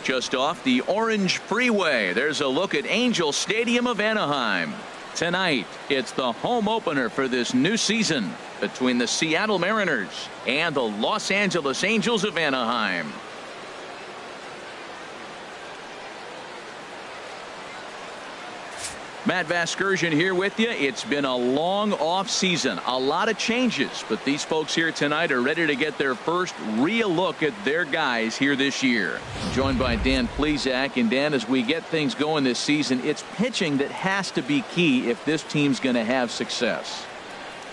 Just off the Orange Freeway, there's a look at Angel Stadium of Anaheim. Tonight, it's the home opener for this new season between the Seattle Mariners and the Los Angeles Angels of Anaheim. Matt Vasgersian here with you. It's been a long off season, a lot of changes, but these folks here tonight are ready to get their first real look at their guys here this year. Joined by Dan Plesac. And Dan, as we get things going this season, it's pitching that has to be key if this team's going to have success.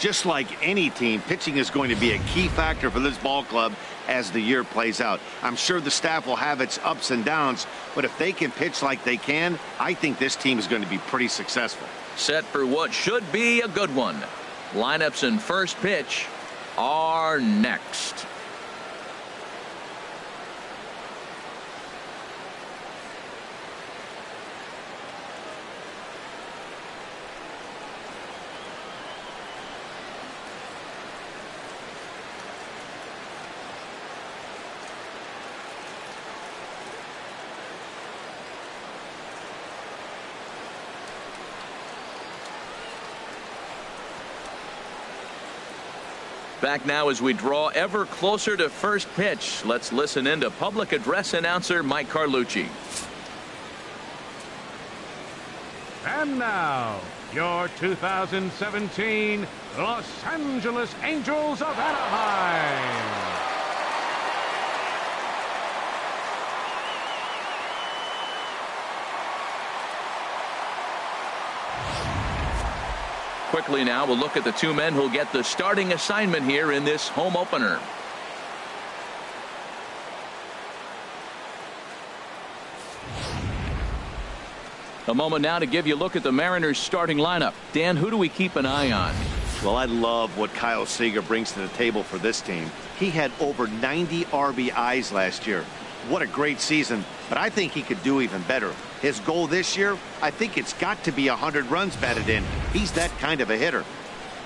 Just like any team, pitching is going to be a key factor for this ball club as the year plays out. I'm sure the staff will have its ups and downs, but if they can pitch like they can, I think this team is going to be pretty successful. Set for what should be a good one. Lineups and first pitch are next. Back now as we draw ever closer to first pitch. Let's listen in to public address announcer Mike Carlucci. And now, your 2017 Los Angeles Angels of Anaheim. Quickly now, we'll look at the two men who'll get the starting assignment here in this home opener. A moment now to give you a look at the Mariners starting lineup. Dan, who do we keep an eye on? Well, I love what Kyle Seager brings to the table for this team. He had over 90 RBIs last year. What a great season, but I think he could do even better. His goal this year, I think it's got to be 100 runs batted in. He's that kind of a hitter.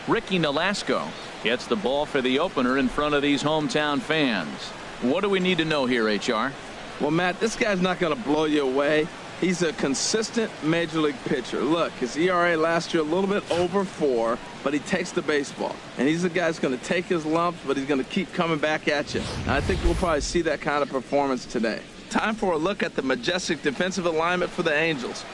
Ricky Nolasco gets the ball for the opener in front of these hometown fans. What do we need to know here, HR? Well, Matt, this guy's not going to blow you away. He's a consistent major league pitcher. Look, his ERA last year a little bit over 4, but he takes the baseball. And he's a guy that's going to take his lumps, but he's going to keep coming back at you. And I think we'll probably see that kind of performance today. Time for a look at the majestic defensive alignment for the Angels.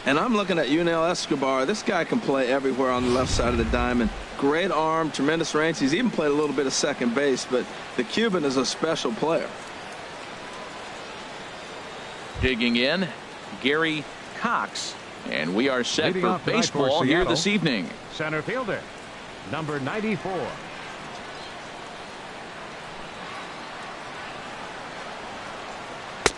And I'm looking at Yunel Escobar. This guy can play everywhere on the left side of the diamond. Great arm, tremendous range. He's even played a little bit of second base, but the Cuban is a special player. Digging in, Gary Cox. And we are set for baseball here this evening. Center fielder, number 94.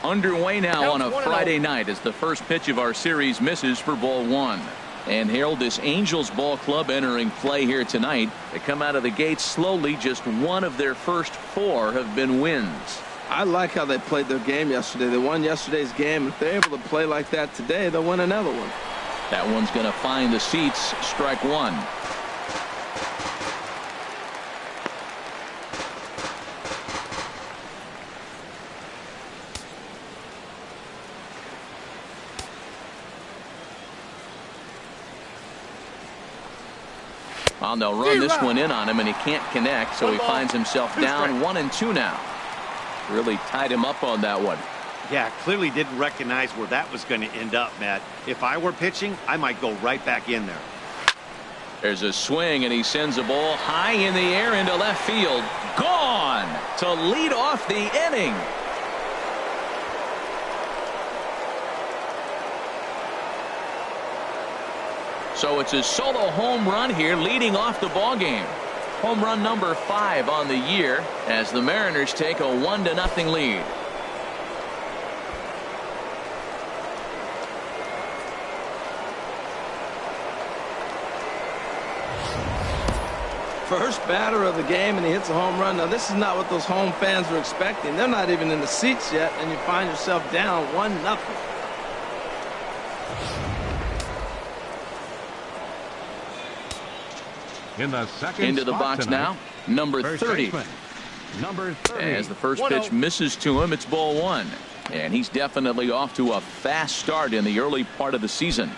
Underway now on a Friday night as the first pitch of our series misses for ball 1. And Harold, this Angels ball club entering play here tonight. They come out of the gates slowly. Just one of their first 4 have been wins. I like how they played their game yesterday. They won yesterday's game. If they're able to play like that today, they'll win another one. That one's going to find the seats. Strike 1. Well, they'll run this one in on him, and he can't connect, so he finds himself down 1-2 now. Really tied him up on that one. Yeah, clearly didn't recognize where that was going to end up, Matt. If I were pitching, I might go right back in there. There's a swing, and he sends a ball high in the air into left field. Gone to lead off the inning. So it's a solo home run here leading off the ball game. Home run number 5 on the year as the Mariners take a 1-0 lead. First batter of the game, and he hits a home run. Now, this is not what those home fans are expecting. They're not even in the seats yet, and you find yourself down 1-0. In the second into the box tonight, now, number first 30. baseman, number 30. As the first pitch misses to him, it's ball 1. And he's definitely off to a fast start in the early part of the season.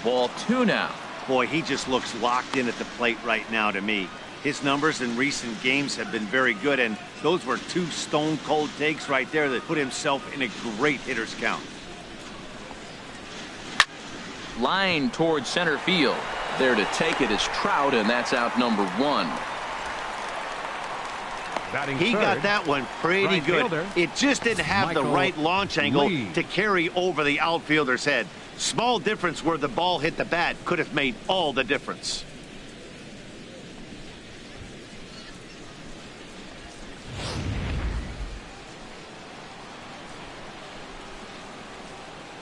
Ball 2 now. Boy, he just looks locked in at the plate right now to me. His numbers in recent games have been very good, and those were 2 stone-cold takes right there that put himself in a great hitter's count. Line towards center field. There to take it is Trout, and that's out number 1. He got that one pretty right good. fielder, It just didn't have Michael the right launch angle Lee. to carry over the outfielder's head. Small difference where the ball hit the bat could have made all the difference.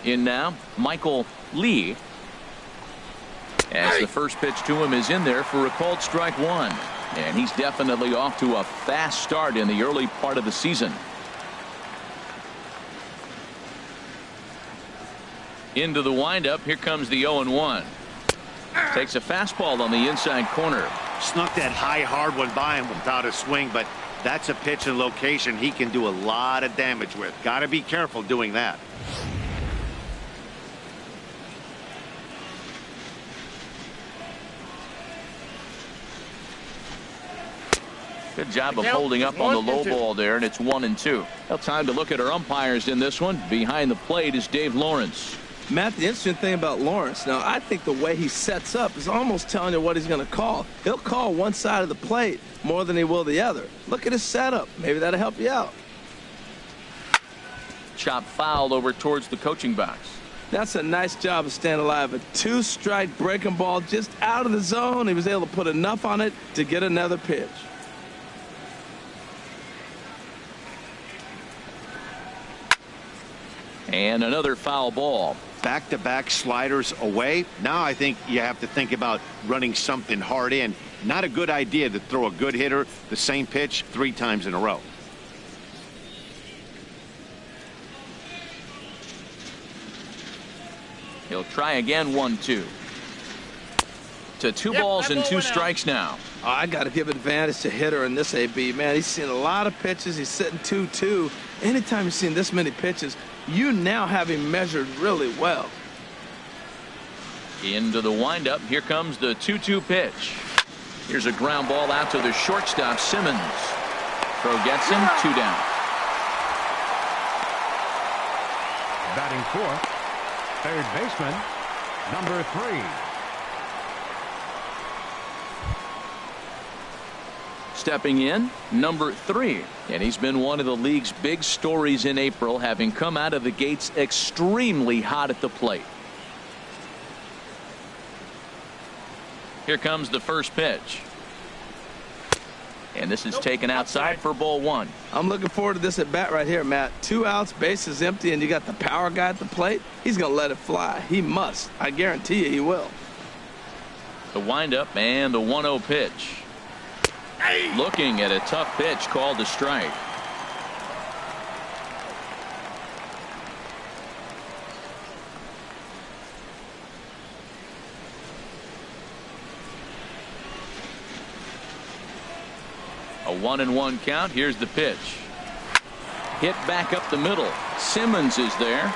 In now, Michael Lee. As the first pitch to him is in there for a called strike 1. And he's definitely off to a fast start in the early part of the season. Into the windup. Here comes the 0-1. Takes a fastball on the inside corner. Snuck that high, hard one by him without a swing, but that's a pitch and location he can do a lot of damage with. Got to be careful doing that. Good job of holding up on the low ball there, and it's 1-2. Well, time to look at our umpires in this one. Behind the plate is Dave Lawrence. Matt, the interesting thing about Lawrence, now I think the way he sets up is almost telling you what he's going to call. He'll call one side of the plate more than he will the other. Look at his setup. Maybe that'll help you out. Chop foul over towards the coaching box. That's a nice job of staying alive. A 2-strike breaking ball just out of the zone. He was able to put enough on it to get another pitch. And another foul ball. Back-to-back sliders away. Now I think you have to think about running something hard in. Not a good idea to throw a good hitter the same pitch 3 times in a row. He'll try again. 1-2. To 2 balls and 2 strikes now. Oh, I got to give advantage to hitter in this AB. Man, he's seen a lot of pitches. He's sitting 2-2. Anytime you've seen this many pitches, you now have him measured really well. Into the windup. Here comes the 2-2 pitch. Here's a ground ball out to the shortstop, Simmons. Throw gets him. 2 down. Batting fourth, third baseman, number 3. Stepping in, number 3. And he's been one of the league's big stories in April, having come out of the gates extremely hot at the plate. Here comes the first pitch. And this is taken outside for ball 1. I'm looking forward to this at bat right here, Matt. 2 outs, bases empty, and you got the power guy at the plate. He's going to let it fly. He must. I guarantee you he will. The windup and the 1-0 pitch. Looking at a tough pitch called a strike. A 1-1 count. Here's the pitch. Hit back up the middle. Simmons is there.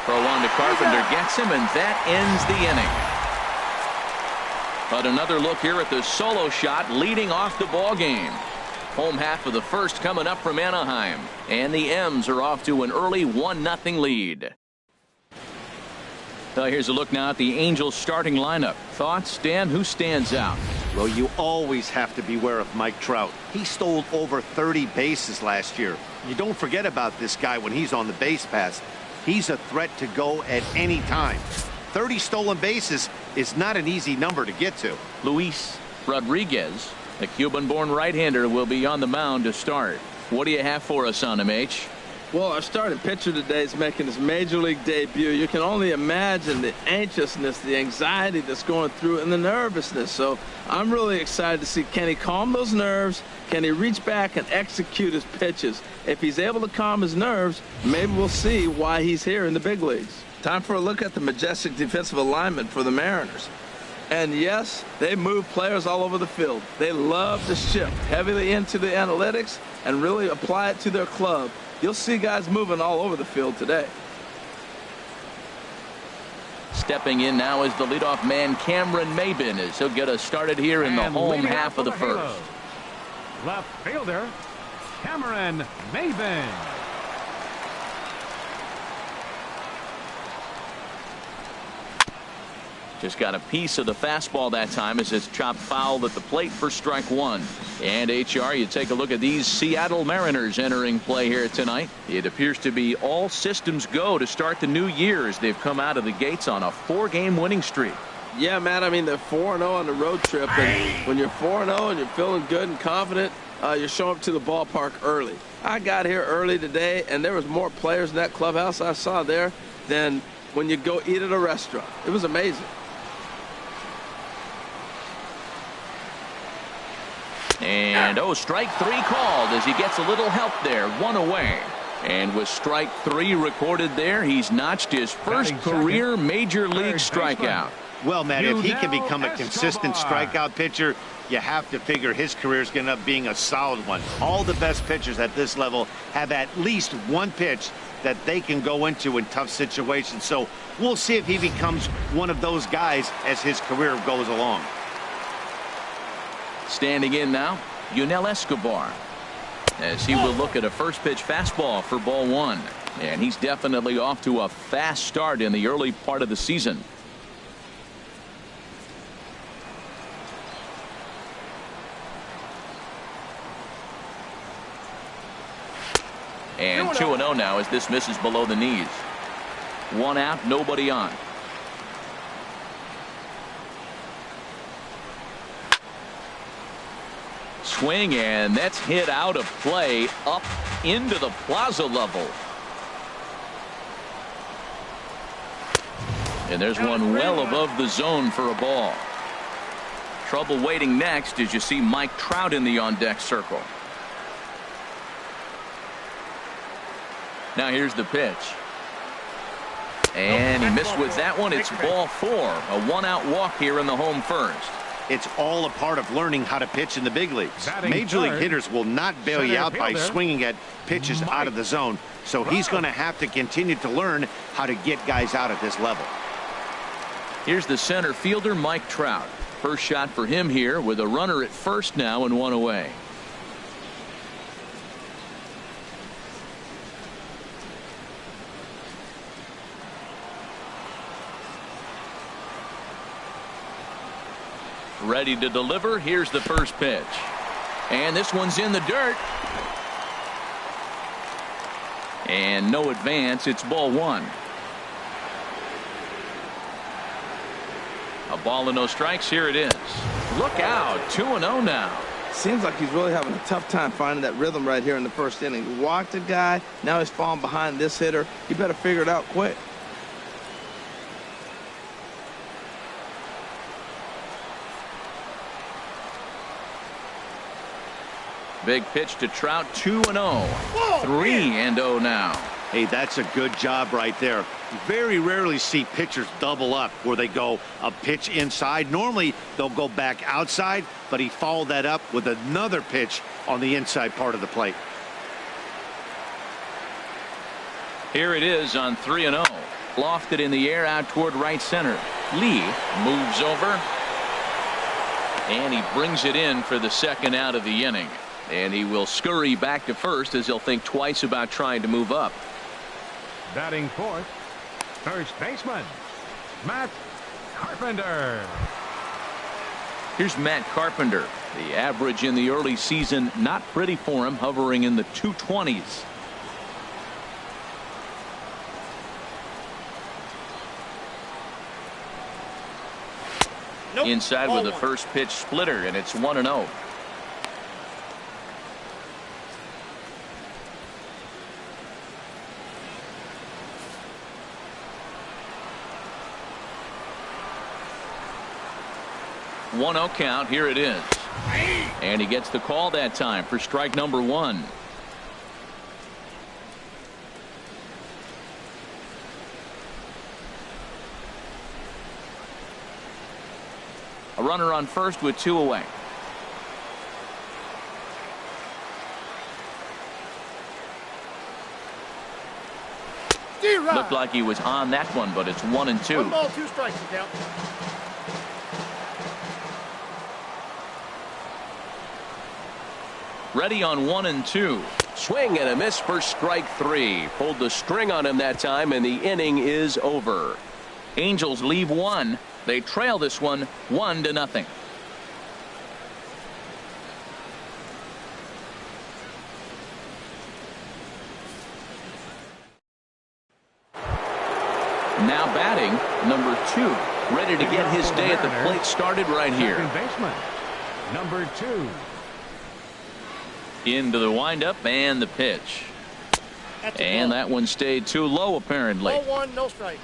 Throw on to Carpenter. Gets him, and that ends the inning. But another look here at the solo shot leading off the ball game. Home half of the first coming up from Anaheim. And the M's are off to an early 1-0 lead. Here's a look now at the Angels starting lineup. Thoughts, Dan? Who stands out? Well, you always have to beware of Mike Trout. He stole over 30 bases last year. You don't forget about this guy when he's on the base pass. He's a threat to go at any time. 30 stolen bases is not an easy number to get to. Luis Rodriguez, the Cuban-born right-hander, will be on the mound to start. What do you have for us on him, H? Well, our starting pitcher today is making his major league debut. You can only imagine the anxiousness, the anxiety that's going through, and the nervousness. So I'm really excited to see, can he calm those nerves? Can he reach back and execute his pitches? If he's able to calm his nerves, maybe we'll see why he's here in the big leagues. Time for a look at the majestic defensive alignment for the Mariners. And yes, they move players all over the field. They love to shift heavily into the analytics and really apply it to their club. You'll see guys moving all over the field today. Stepping in now is the leadoff man, Cameron Maybin, as he'll get us started here in the home half of the first. Left fielder, Cameron Maybin. Just got a piece of the fastball that time as it's chopped foul at the plate for strike one. And HR, you take a look at these Seattle Mariners entering play here tonight. It appears to be all systems go to start the new year as they've come out of the gates on a 4-game winning streak. Yeah, Matt, I mean, they're 4-0 on the road trip. And when you're 4-0 and you're feeling good and confident, you show up to the ballpark early. I got here early today, and there was more players in that clubhouse I saw there than when you go eat at a restaurant. It was amazing. And, strike 3 called as he gets a little help there. 1 away. And with strike 3 recorded there, he's notched his first career major league strikeout. Well, Matt, if he can become a consistent strikeout pitcher, you have to figure his career is going to end up being a solid one. All the best pitchers at this level have at least one pitch that they can go into in tough situations. So we'll see if he becomes one of those guys as his career goes along. Standing in now, Yunel Escobar, as he will look at a first pitch fastball for ball 1. And he's definitely off to a fast start in the early part of the season. And 2-0 now as this misses below the knees. 1 out, nobody on. Swing, and that's hit out of play up into the plaza level. And there's one well above the zone for a ball. Trouble waiting next as you see Mike Trout in the on-deck circle. Now here's the pitch. And he missed with that one. It's ball 4. A 1-out walk here in the home first. It's all a part of learning how to pitch in the big leagues. Major league hitters will not bail you out by swinging at pitches out of the zone. So he's going to have to continue to learn how to get guys out at this level. Here's the center fielder, Mike Trout. First shot for him here with a runner at first now and 1 away. Ready to deliver. Here's the first pitch. And this one's in the dirt. And no advance. It's ball 1. A ball and no strikes. Here it is. Look out. 2-0 now. Seems like he's really having a tough time finding that rhythm right here in the first inning. He walked a guy. Now he's falling behind this hitter. You better figure it out quick. Big pitch to Trout. 2-0. 3-0 now. Hey, that's a good job right there. Very rarely see pitchers double up where they go a pitch inside. Normally they'll go back outside, but he followed that up with another pitch on the inside part of the plate. Here it is on 3-0. Lofted in the air out toward right center. Lee moves over. And he brings it in for the second out of the inning. And he will scurry back to first as he'll think twice about trying to move up. Batting fourth, first baseman, Matt Carpenter. Here's Matt Carpenter. The average in the early season not pretty for him, hovering in the 220s. Inside with the first pitch splitter, and it's 1-0. One-0 count. Here it is. And he gets the call that time for strike number 1. A runner on first with 2 away. Looked like he was on that one, but it's 1-2. 1 ball, 2 strikes to count. Ready on 1-2. Swing and a miss for strike 3. Pulled the string on him that time, and the inning is over. Angels leave 1. They trail this one 1-0. Now batting, number 2. Ready to get his day at the plate started right here. Second baseman, number 2. Into the windup and the pitch. And that one stayed too low, apparently. 0-1, no strike.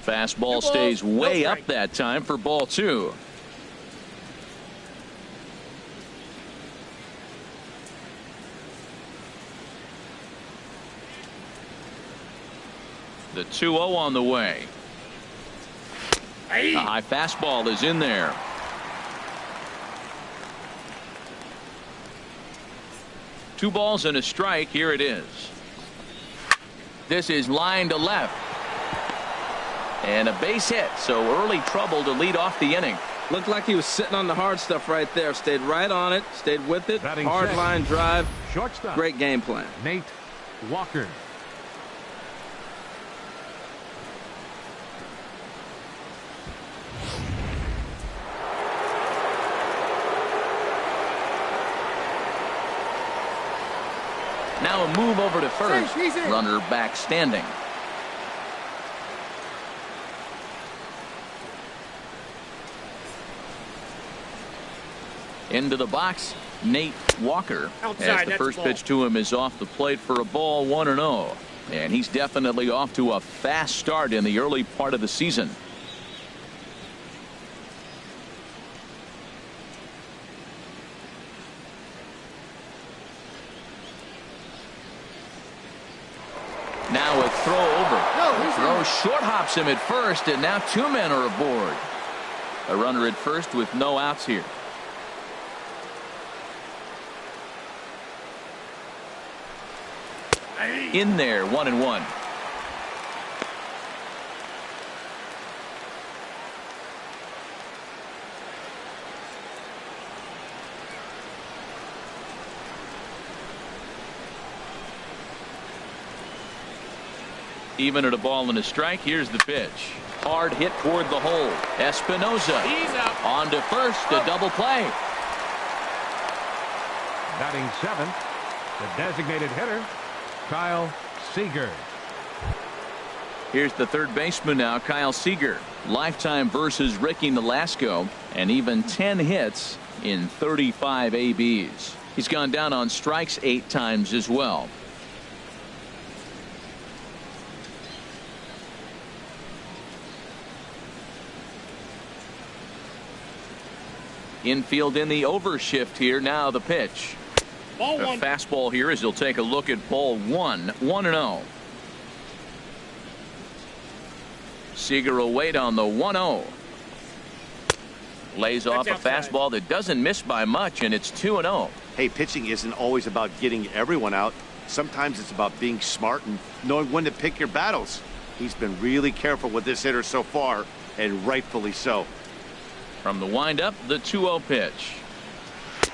Fastball stays way up that time for ball 2. The 2-0 on the way. The high fastball is in there. Two balls and a strike. Here it is. This is line to left. And a base hit, so early trouble to lead off the inning. Looked like he was sitting on the hard stuff right there. Stayed right on it, stayed with it. Batting Hard sixth. line drive. Shortstop, Great game plan. Nate Walker. Now a move over to first. He's in. Runner back standing. Into the box, Nate Walker. Outside, As the that's first a ball. pitch to him is off the plate for a ball, 1-0. And he's definitely off to a fast start in the early part of the season. Now a throw over. No, he's Throw in. short hops him at first, and now 2 men are aboard. A runner at first with no outs here. In there, 1-1. Even at a ball and a strike, here's the pitch. Hard hit toward the hole. Espinosa He's out. on to first, a double play. Batting 7th, the designated hitter, Kyle Seager. Here's the third baseman now, Kyle Seager. Lifetime versus Ricky Nolasco, and even 10 hits in 35 ABs. He's gone down on strikes 8 times as well. Infield in the overshift here. Now the pitch. Ball A 1. fastball here as he'll take a look at ball 1. 1-0. Seager will wait on the 1-0. Lays off a outside. fastball that doesn't miss by much, and it's 2-0. Hey, pitching isn't always about getting everyone out. Sometimes it's about being smart and knowing when to pick your battles. He's been really careful with this hitter so far, and rightfully so. From the windup, the 2-0 pitch.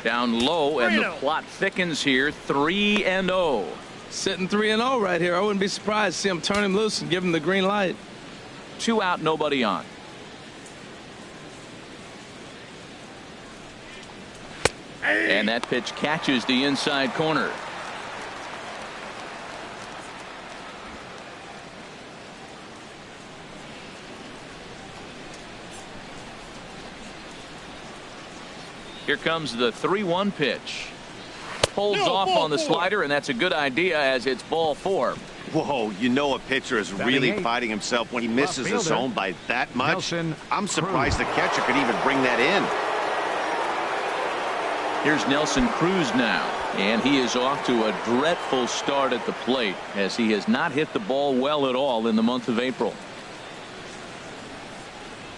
Down low, and the 3-0. plot thickens here. 3-0. Sitting 3-0 right here. I wouldn't be surprised to see him turn him loose and give him the green light. 2 out, nobody on. And that pitch catches the inside corner. Here comes the 3-1 pitch. Pulls off on the slider, and that's a good idea as it's ball 4. Whoa, you know a pitcher is really fighting himself when he misses a zone by that much. I'm surprised the catcher could even bring that in. Here's Nelson Cruz now, and he is off to a dreadful start at the plate as he has not hit the ball well at all in the month of April.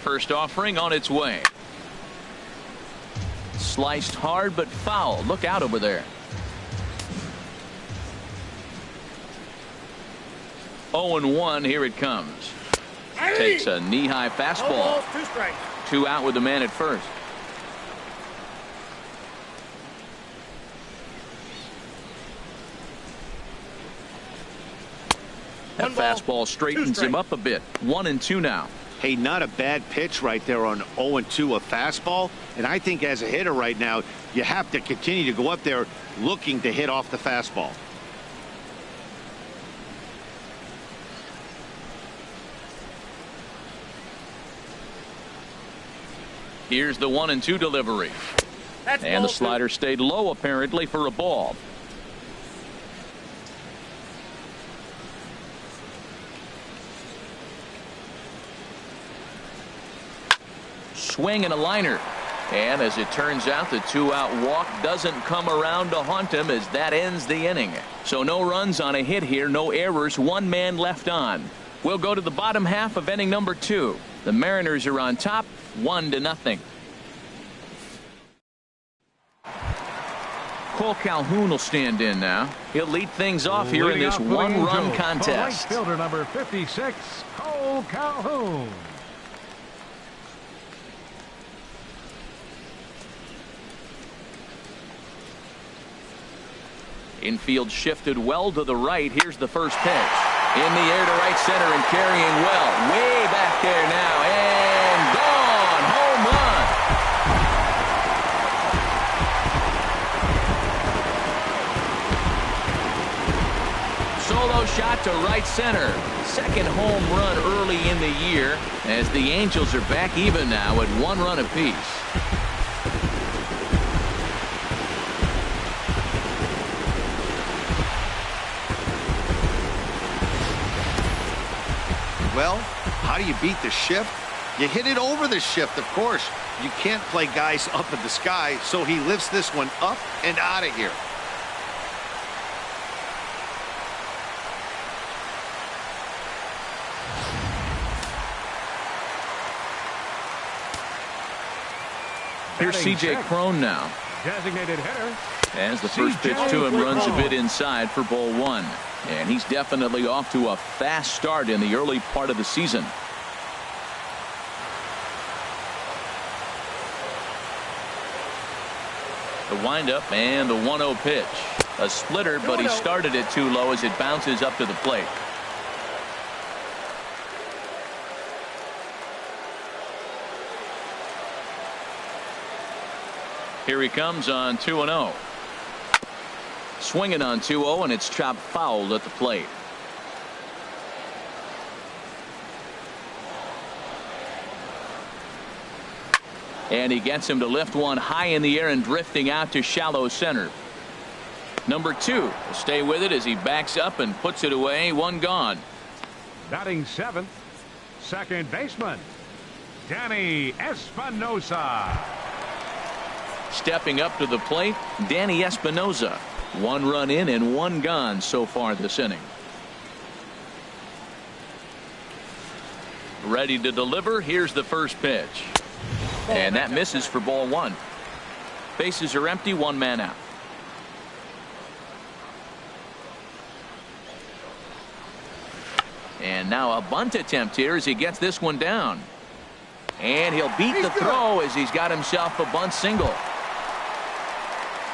First offering on its way. Sliced hard but foul. Look out over there. 0-1. Here it comes. Takes a knee-high fastball. 2 strikes. 2 out with the man at first. That fastball straightens him up a bit. 1-2 now. Hey, not a bad pitch right there on 0-2, a fastball. And I think as a hitter right now, you have to continue to go up there looking to hit off the fastball. Here's the 1-2 delivery. And the slider stayed low apparently for a ball. Swing and a liner. And as it turns out, the 2-out walk doesn't come around to haunt him as that ends the inning. So no runs on a hit here, no errors, 1 man left on. We'll go to the bottom half of inning number 2. The Mariners are on top, 1-0. Cole Calhoun will stand in now. He'll lead things off here in this 1-run contest. Right fielder number 56, Cole Calhoun. Infield shifted well to the right. Here's the first pitch. In the air to right center and carrying well. Way back there now. And gone. Home run. Solo shot to right center. Second home run early in the year as the Angels are back even now at 1 run apiece. Well, how do you beat the shift? You hit it over the shift, of course. You can't play guys up in the sky, so he lifts this one up and out of here. Here's C.J. Cron now. Designated hitter. As the first pitch to him runs a bit inside for ball 1. And he's definitely off to a fast start in the early part of the season. The windup and the 1-0 pitch. A splitter, but he started it too low as it bounces up to the plate. Here he comes on 2-0. Swinging on 2-0, and it's chopped foul at the plate. And he gets him to lift one high in the air and drifting out to shallow center. Number 2 will stay with it as he backs up and puts it away. 1 gone. Batting 7th, second baseman, Danny Espinosa. Stepping up to the plate, Danny Espinosa. 1 run in and 1 gone so far this inning. Ready to deliver. Here's the first pitch. And that misses for ball 1. Bases are empty, 1 man out. And now a bunt attempt here as he gets this one down. And he'll beat the throw as he's got himself a bunt single.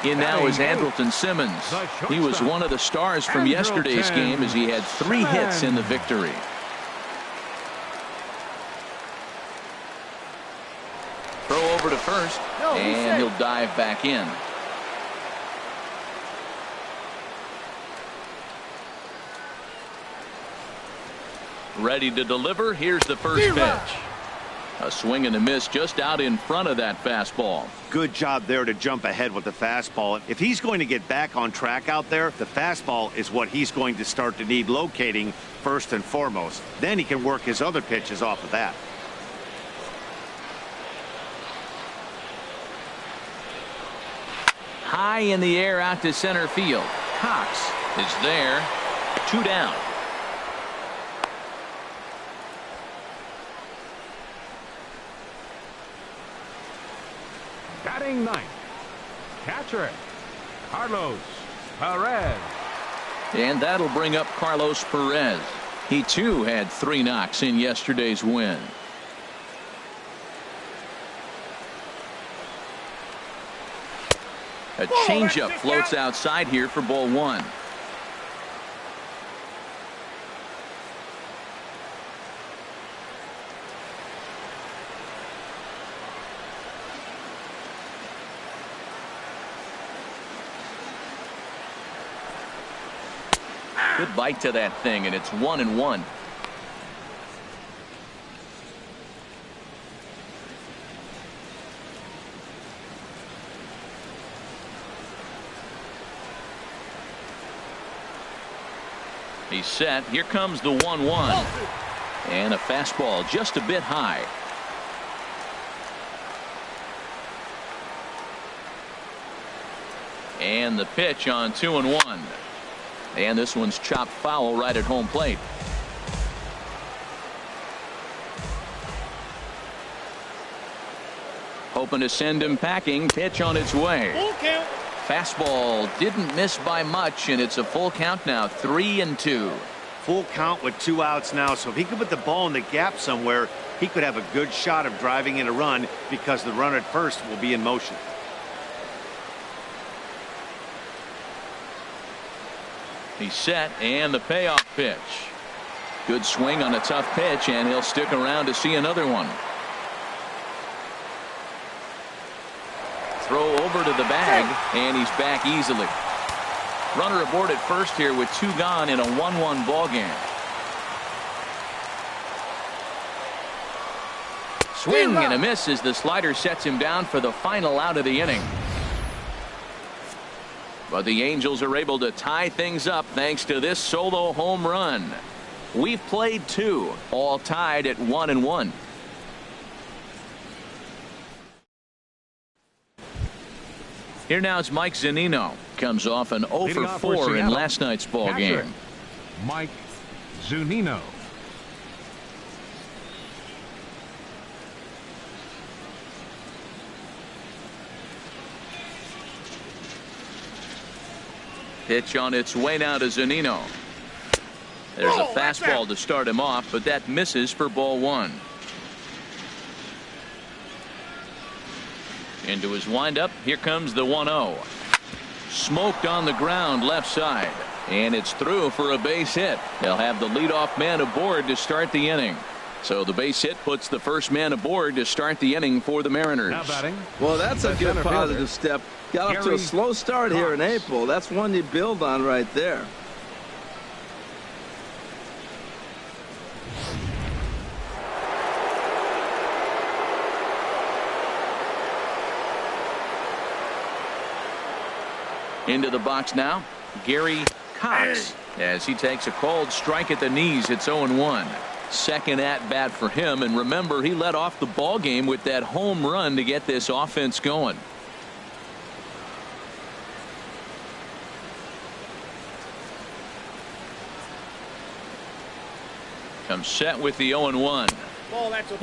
In now is Andrelton Simmons. He was one of the stars from yesterday's game as he had 3 hits in the victory. Throw over to first, and he'll dive back in. Ready to deliver. Here's the first pitch. A A swing and a miss just out in front of that fastball. Good job there to jump ahead with the fastball. If he's going to get back on track out there, the fastball is what he's going to start to need locating first and foremost. Then he can work his other pitches off of that. High in the air out to center field. Cox is there. 2 down. Batting ninth, catcher, Carlos Perez. And that'll bring up Carlos Perez. He too had 3 knocks in yesterday's win. A changeup floats outside here for ball 1. Good bite to that thing, and it's 1-1. He's set. Here comes the 1-1. And a fastball just a bit high. And the pitch on 2-1. And this one's chopped foul right at home plate. Hoping to send him packing. Pitch on its way. Full count. Fastball didn't miss by much, and it's a full count now. 3-2. Full count with 2 outs now. So if he could put the ball in the gap somewhere, he could have a good shot of driving in a run because the runner at first will be in motion. He's set, and the payoff pitch. Good swing on a tough pitch, and he'll stick around to see another one. Throw over to the bag, and he's back easily. Runner aboard at first here with 2 gone in a 1-1 ball game. Swing and a miss as the slider sets him down for the final out of the inning. But the Angels are able to tie things up thanks to this solo home run. We've played 2, all tied at 1-1. Here now is Mike Zunino. Comes off an 0 for 4 in last night's ball game. Mike Zunino. Pitch on its way now to Zunino. There's a fastball to start him off, but that misses for ball 1. Into his windup. Here comes the 1-0. Smoked on the ground left side. And it's through for a base hit. They'll have the leadoff man aboard to start the inning. So the base hit puts the first man aboard to start the inning for the Mariners. Now batting. Well, that's a good positive step. Got off to a slow start here in April. That's one you build on right there. Into the box now, Gary Cox, as he takes a called strike at the knees. It's 0-1. Second at bat for him, and remember, he led off the ball game with that home run to get this offense going. Comes set with the 0-1.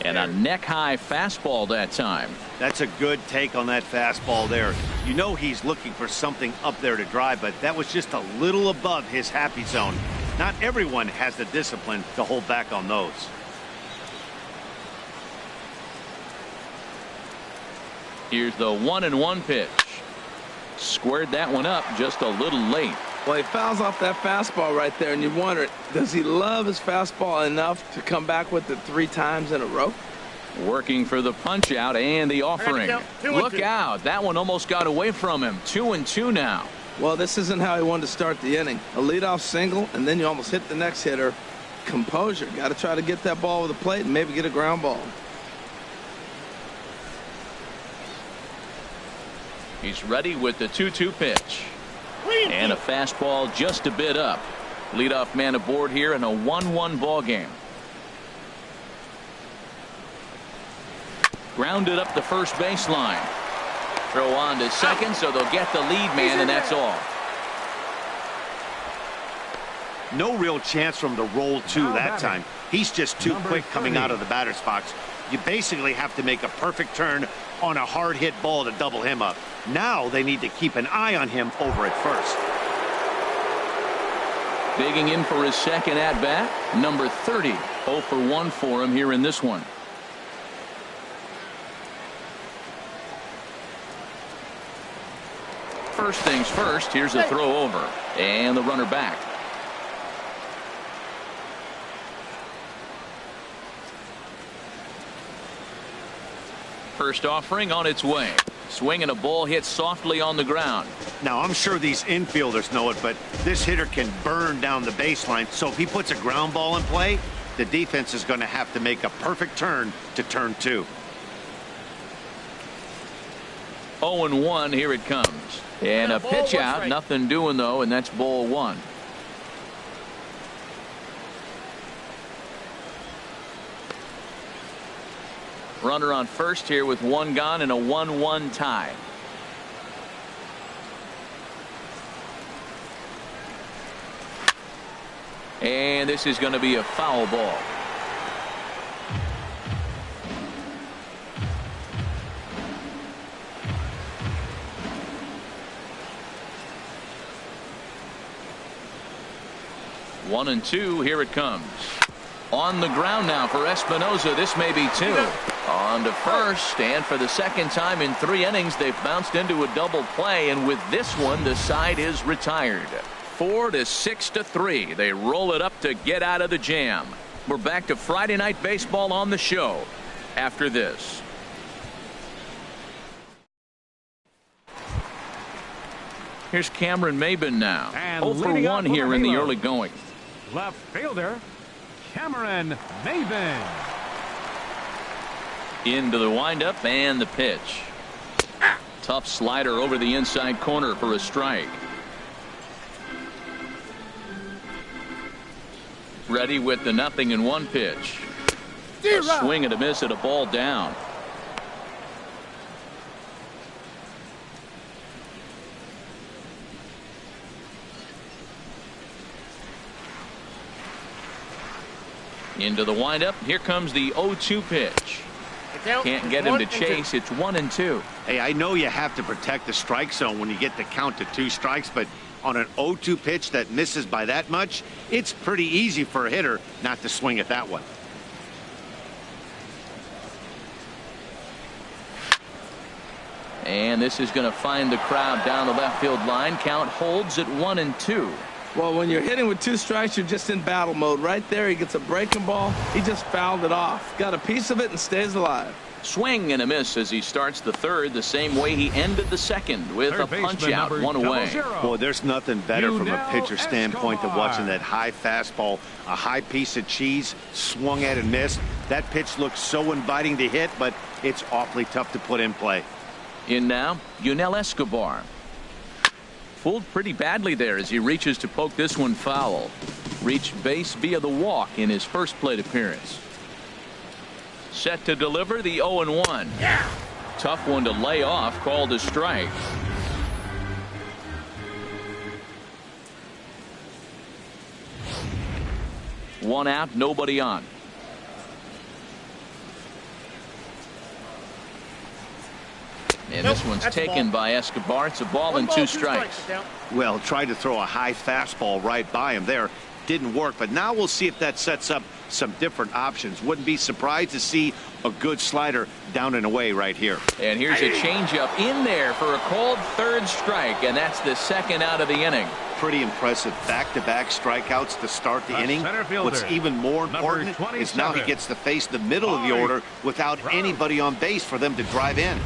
And a neck-high fastball that time. That's a good take on that fastball there. You know he's looking for something up there to drive, but that was just a little above his happy zone. Not everyone has the discipline to hold back on those. Here's the 1-1 pitch. Squared that one up just a little late. Well, he fouls off that fastball right there, and you wonder, does he love his fastball enough to come back with it 3 times in a row? Working for the punch out and the offering. Look out. That one almost got away from him. 2-2 now. Well, this isn't how he wanted to start the inning. A leadoff single, and then you almost hit the next hitter. Composure. Got to try to get that ball with the plate and maybe get a ground ball. He's ready with the 2-2 pitch. And a fastball just a bit up. Leadoff man aboard here in a 1-1 ball game. Grounded up the first baseline. Throw on to second, so they'll get the lead man, and that's all. No real chance from the roll two that time. He's just too quick coming out of the batter's box. You basically have to make a perfect turn on a hard hit ball to double him up. Now they need to keep an eye on him over at first. Digging in for his second at bat, number 30. 0 for 1 for him here in this one. First things first, here's a throw over and the runner back. First offering on its way. Swing and a ball hit softly on the ground. Now I'm sure these infielders know it, but this hitter can burn down the baseline, so if he puts a ground ball in play, the defense is going to have to make a perfect turn to turn 2. 0-1, here it comes. And a pitch out, nothing doing though, and that's ball 1. Runner on first here with 1 gone and a 1-1 tie. And this is going to be a foul ball. One and 2, here it comes. On the ground now for Espinosa. This may be 2. On to first, and for the second time in 3 innings, they've bounced into a double play, and with this one, the side is retired. 4 to 6 to 3. They roll it up to get out of the jam. We're back to Friday Night Baseball on the show after this. Here's Cameron Maybin now. And 0 for 1 here in the early going. Left fielder, Cameron Maybin. Into the windup and the pitch. Tough slider over the inside corner for a strike. Ready with the 0-1 pitch. A swing and a miss at a ball down. Into the windup. Here comes the 0-2 pitch. Can't get him to chase. It's 1-2. Hey, I know you have to protect the strike zone when you get the count to 2 strikes, but on an 0-2 pitch that misses by that much, it's pretty easy for a hitter not to swing at that one. And this is going to find the crowd down the left field line. Count holds at 1-2. Well, when you're hitting with 2 strikes, you're just in battle mode. Right there, he gets a breaking ball. He just fouled it off. Got a piece of it and stays alive. Swing and a miss as he starts the third, the same way he ended the second with a punch out, 1 away. Boy, there's nothing better from a pitcher standpoint than watching that high fastball, a high piece of cheese, swung at and missed. That pitch looks so inviting to hit, but it's awfully tough to put in play. In now, Yunel Escobar. Fooled pretty badly there as he reaches to poke this one foul. Reached base via the walk in his first plate appearance. Set to deliver the 0-1. Tough one to lay off, called a strike. One out, nobody on. And this one's taken by Escobar. It's a ball and 2 strikes. Well, tried to throw a high fastball right by him there. Didn't work, but now we'll see if that sets up some different options. Wouldn't be surprised to see a good slider down and away right here. And here's a changeup in there for a called 3rd strike, and that's the 2nd out of the inning. Pretty impressive back-to-back strikeouts to start the inning. What's even more important is now he gets to face the middle of the order without anybody on base for them to drive in.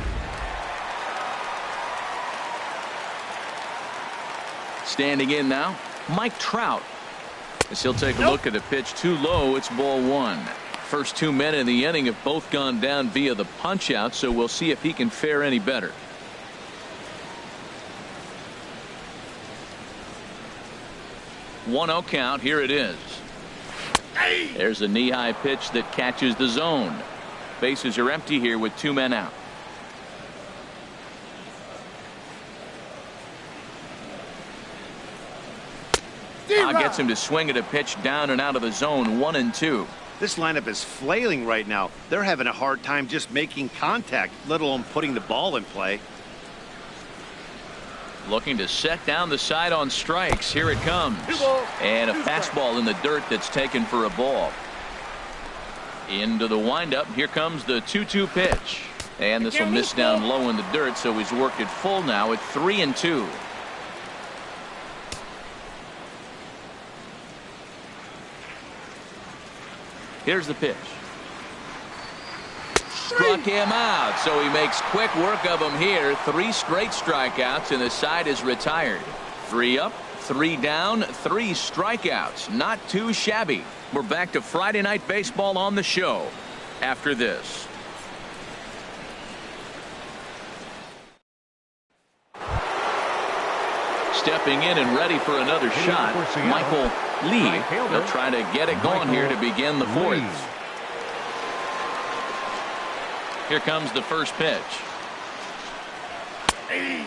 Standing in now, Mike Trout. As he'll take a look at the pitch too low, it's ball 1. First 2 men in the inning have both gone down via the punch out, so we'll see if he can fare any better. 1-0 count. Here it is. There's a knee-high pitch that catches the zone. Bases are empty here with 2 men out. Gets him to swing at a pitch down and out of the zone. 1-2. This lineup is flailing right now. They're having a hard time just making contact, let alone putting the ball in play. Looking to set down the side on strikes. Here it comes. And a fastball in the dirt that's taken for a ball. Into the windup. Here comes the 2-2 pitch. And this will miss down low in the dirt, so he's worked it full now at 3-2. Here's the pitch. Struck him out, so he makes quick work of him here. 3 straight strikeouts, and the side is retired. 3 up, 3 down, 3 strikeouts. Not too shabby. We're back to Friday Night Baseball on the show after this. Stepping in and ready for another shot, Michael Lee. They'll try to get it going here to begin the 4th. Here comes the first pitch.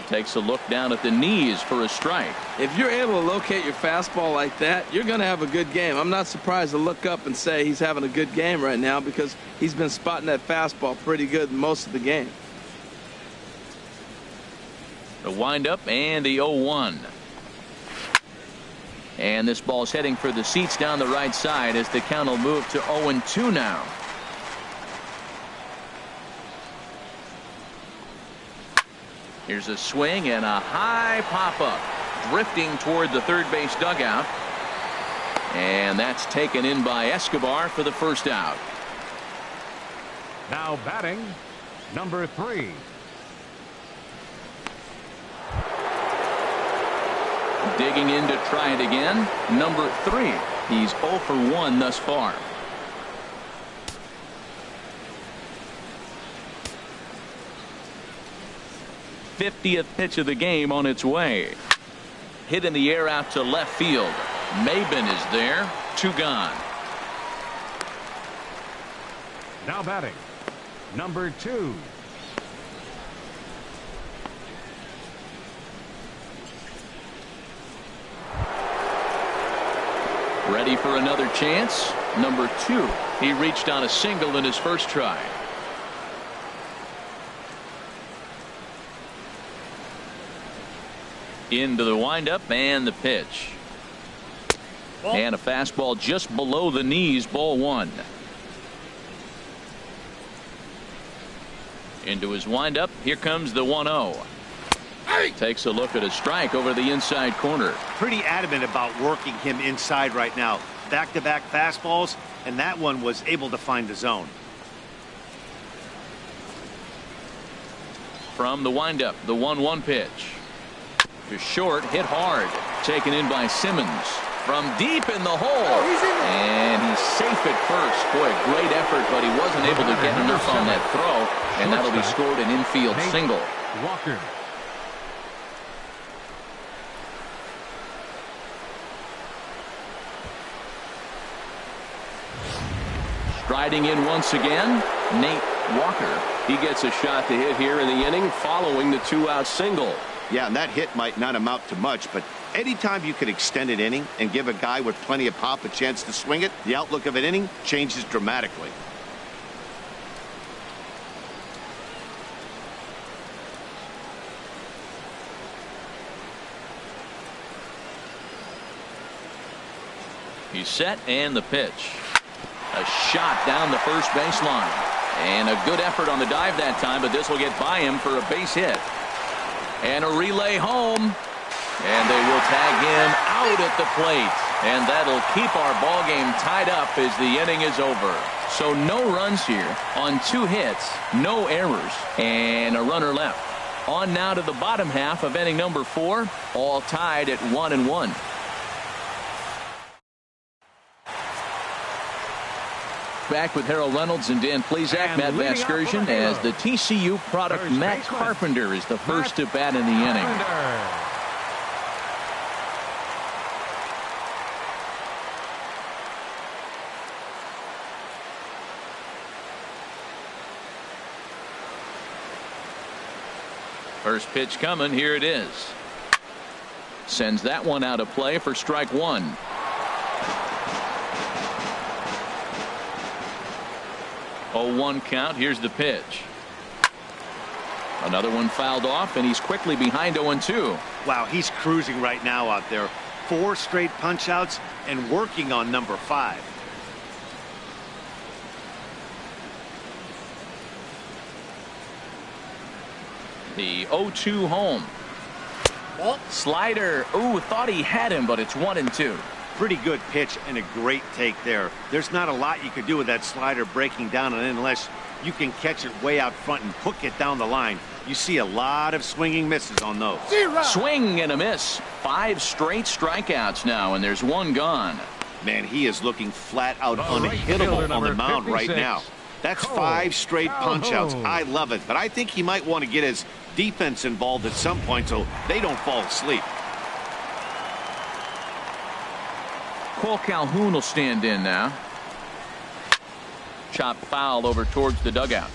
Takes a look down at the knees for a strike. If you're able to locate your fastball like that, you're going to have a good game. I'm not surprised to look up and say he's having a good game right now because he's been spotting that fastball pretty good most of the game. The windup and the 0-1. And this ball's heading for the seats down the right side as the count will move to 0-2 now. Here's a swing and a high pop-up. Drifting toward the third base dugout. And that's taken in by Escobar for the first out. Now batting, number 3. Digging in to try it again, number 3. He's 0 for 1 thus far. '50th pitch of the game on its way. Hit in the air out to left field. Maben is there. 2 gone. Now batting, number 2. Ready for another chance. Number 2. He reached on a single in his first try. Into the windup and the pitch. And a fastball just below the knees. Ball 1. Into his windup. Here comes the 1-0. Takes a look at a strike over the inside corner. Pretty adamant about working him inside right now. Back-to-back fastballs, and that one was able to find the zone. From the windup, the 1-1 pitch. To short, hit hard. Taken in by Simmons. From deep in the hole. And he's safe at first. Boy, great effort, but he wasn't able to get enough on that throw. And that'll be scored an infield single. Walker. Striding in once again, Nate Walker. He gets a shot to hit here in the inning following the 2-out single. Yeah, and that hit might not amount to much, but anytime you can extend an inning and give a guy with plenty of pop a chance to swing it, the outlook of an inning changes dramatically. He's set and the pitch. A shot down the first baseline. And a good effort on the dive that time, but this will get by him for a base hit. And a relay home. And they will tag him out at the plate. And that'll keep our ball game tied up as the inning is over. So no runs here on 2 hits, no errors, and a runner left. On now to the bottom half of inning number 4, all tied at 1-1. Back with Harold Reynolds and Dan Plesac. Matt Vasgersian as the TCU product. Matt Carpenter is the first to bat in the inning. First pitch coming. Here it is. Sends that one out of play for strike one. Oh, 1 count. Here's the pitch. Another one fouled off, and he's quickly behind 0-2. Wow, he's cruising right now out there. 4 straight punch outs and working on number 5. The 0-2 home. Ball. Slider. Ooh, thought he had him, but it's 1-2. Pretty good pitch and a great take there. There's not a lot you could do with that slider breaking down, and unless you can catch it way out front and hook it down the line, you see a lot of swinging misses on those. Swing and a miss. 5 straight strikeouts now, and there's 1 gone. Man, he is looking flat out The right fielder, unhittable on the number mound right 56, now. That's Cole 5 straight punch outs. Calhoun. I love it, but I think he might want to get his defense involved at some point so they don't fall asleep. Cole Calhoun will stand in now. Chop foul over towards the dugout.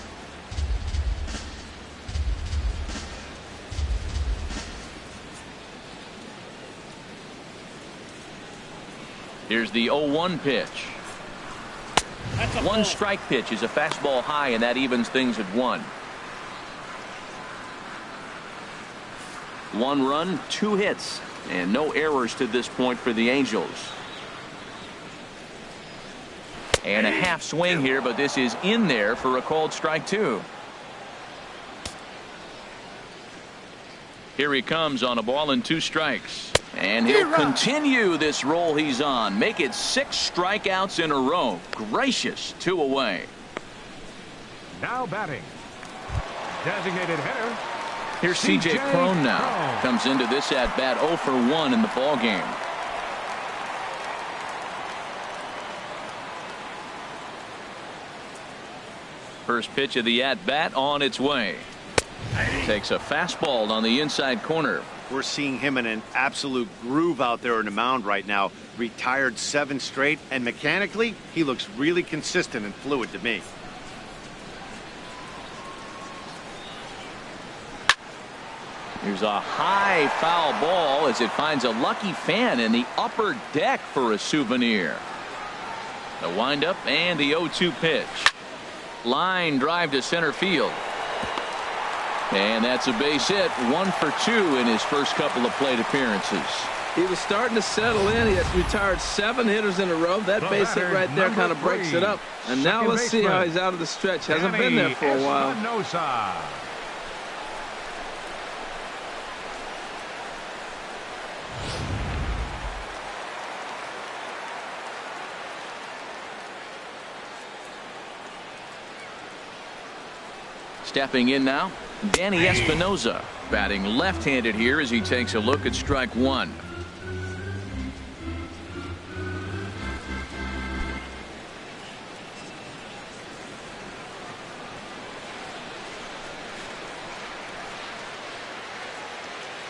Here's the 0-1 pitch. That's a 1 ball. strike pitch is a fastball high, and that evens things at 1. 1 run, 2 hits, and no errors to this point for the Angels. And a half swing here, but this is in there for a called strike 2. Here he comes on a ball and 2 strikes. And he'll continue this roll he's on. Make it 6 strikeouts in a row. Gracious, 2 away. Now batting. Designated hitter. Here's C.J. Cron now. Cron. Comes into this at bat 0 for 1 in the ball game. First pitch of the at bat on its way. Takes a fastball on the inside corner. We're seeing him in an absolute groove out there in the mound right now. Retired 7 straight, and mechanically, he looks really consistent and fluid to me. Here's a high foul ball as it finds a lucky fan in the upper deck for a souvenir. The windup and the 0-2 pitch. Line drive to center field. And that's a base hit. 1 for 2 in his first couple of plate appearances. He was starting to settle in. He has retired 7 hitters in a row. That The base hit batter, right there number kind of breaks 3, it up. And now second let's see how baseman, he's out of the stretch. Hasn't Danny been there for a while. Espinosa. Stepping in now, Danny Espinosa, batting left-handed here as he takes a look at strike 1.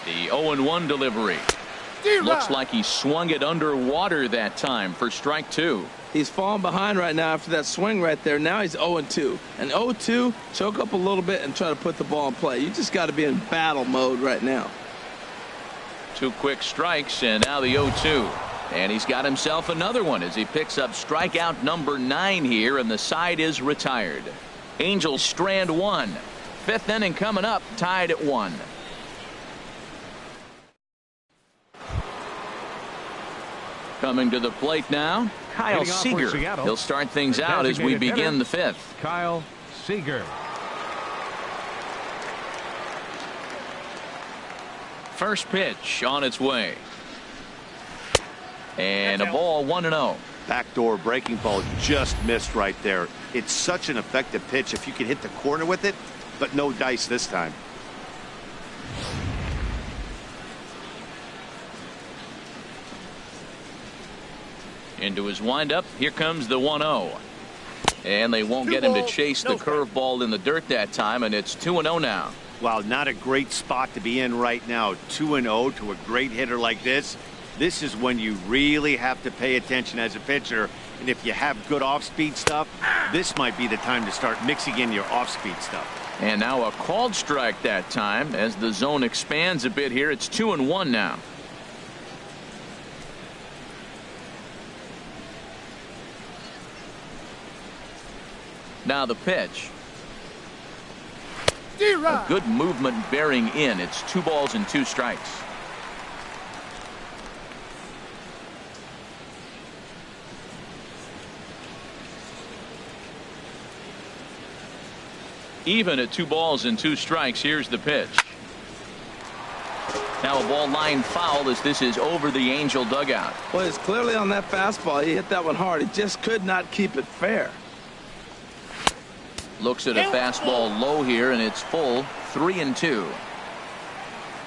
The 0-1 delivery. Looks like he swung it underwater that time for strike 2. He's falling behind right now after that swing right there. Now he's 0-2. And 0-2, choke up a little bit and try to put the ball in play. You just got to be in battle mode right now. 2 quick strikes, and now the 0-2. And he's got himself another one as he picks up strikeout number 9 here, and the side is retired. Angels strand 1. 5th inning coming up, tied at 1. Coming to the plate now, Kyle Leading off for Seager. Seattle, He'll start things the out as we designated begin hitter, the 5th. Kyle Seager. First pitch on its way. And a ball 1-0. Backdoor breaking ball just missed right there. It's such an effective pitch if you can hit the corner with it, but no dice this time. Into his windup. Here comes the 1-0. And they won't get him to chase the curveball in the dirt that time, and it's 2-0 now. Wow, not a great spot to be in right now. 2-0 to a great hitter like this. This is when you really have to pay attention as a pitcher. And if you have good off-speed stuff, this might be the time to start mixing in your off-speed stuff. And now a called strike that time as the zone expands a bit here. It's 2-1 now. Now the pitch. A good movement bearing in. It's 2 balls and 2 strikes. Even at 2 balls and 2 strikes. Here's the pitch. Now a ball line foul as this is over the Angel dugout. Well, it's clearly on that fastball. He hit that one hard. He just could not keep it fair. Looks at a fastball low here, and it's full. 3-2.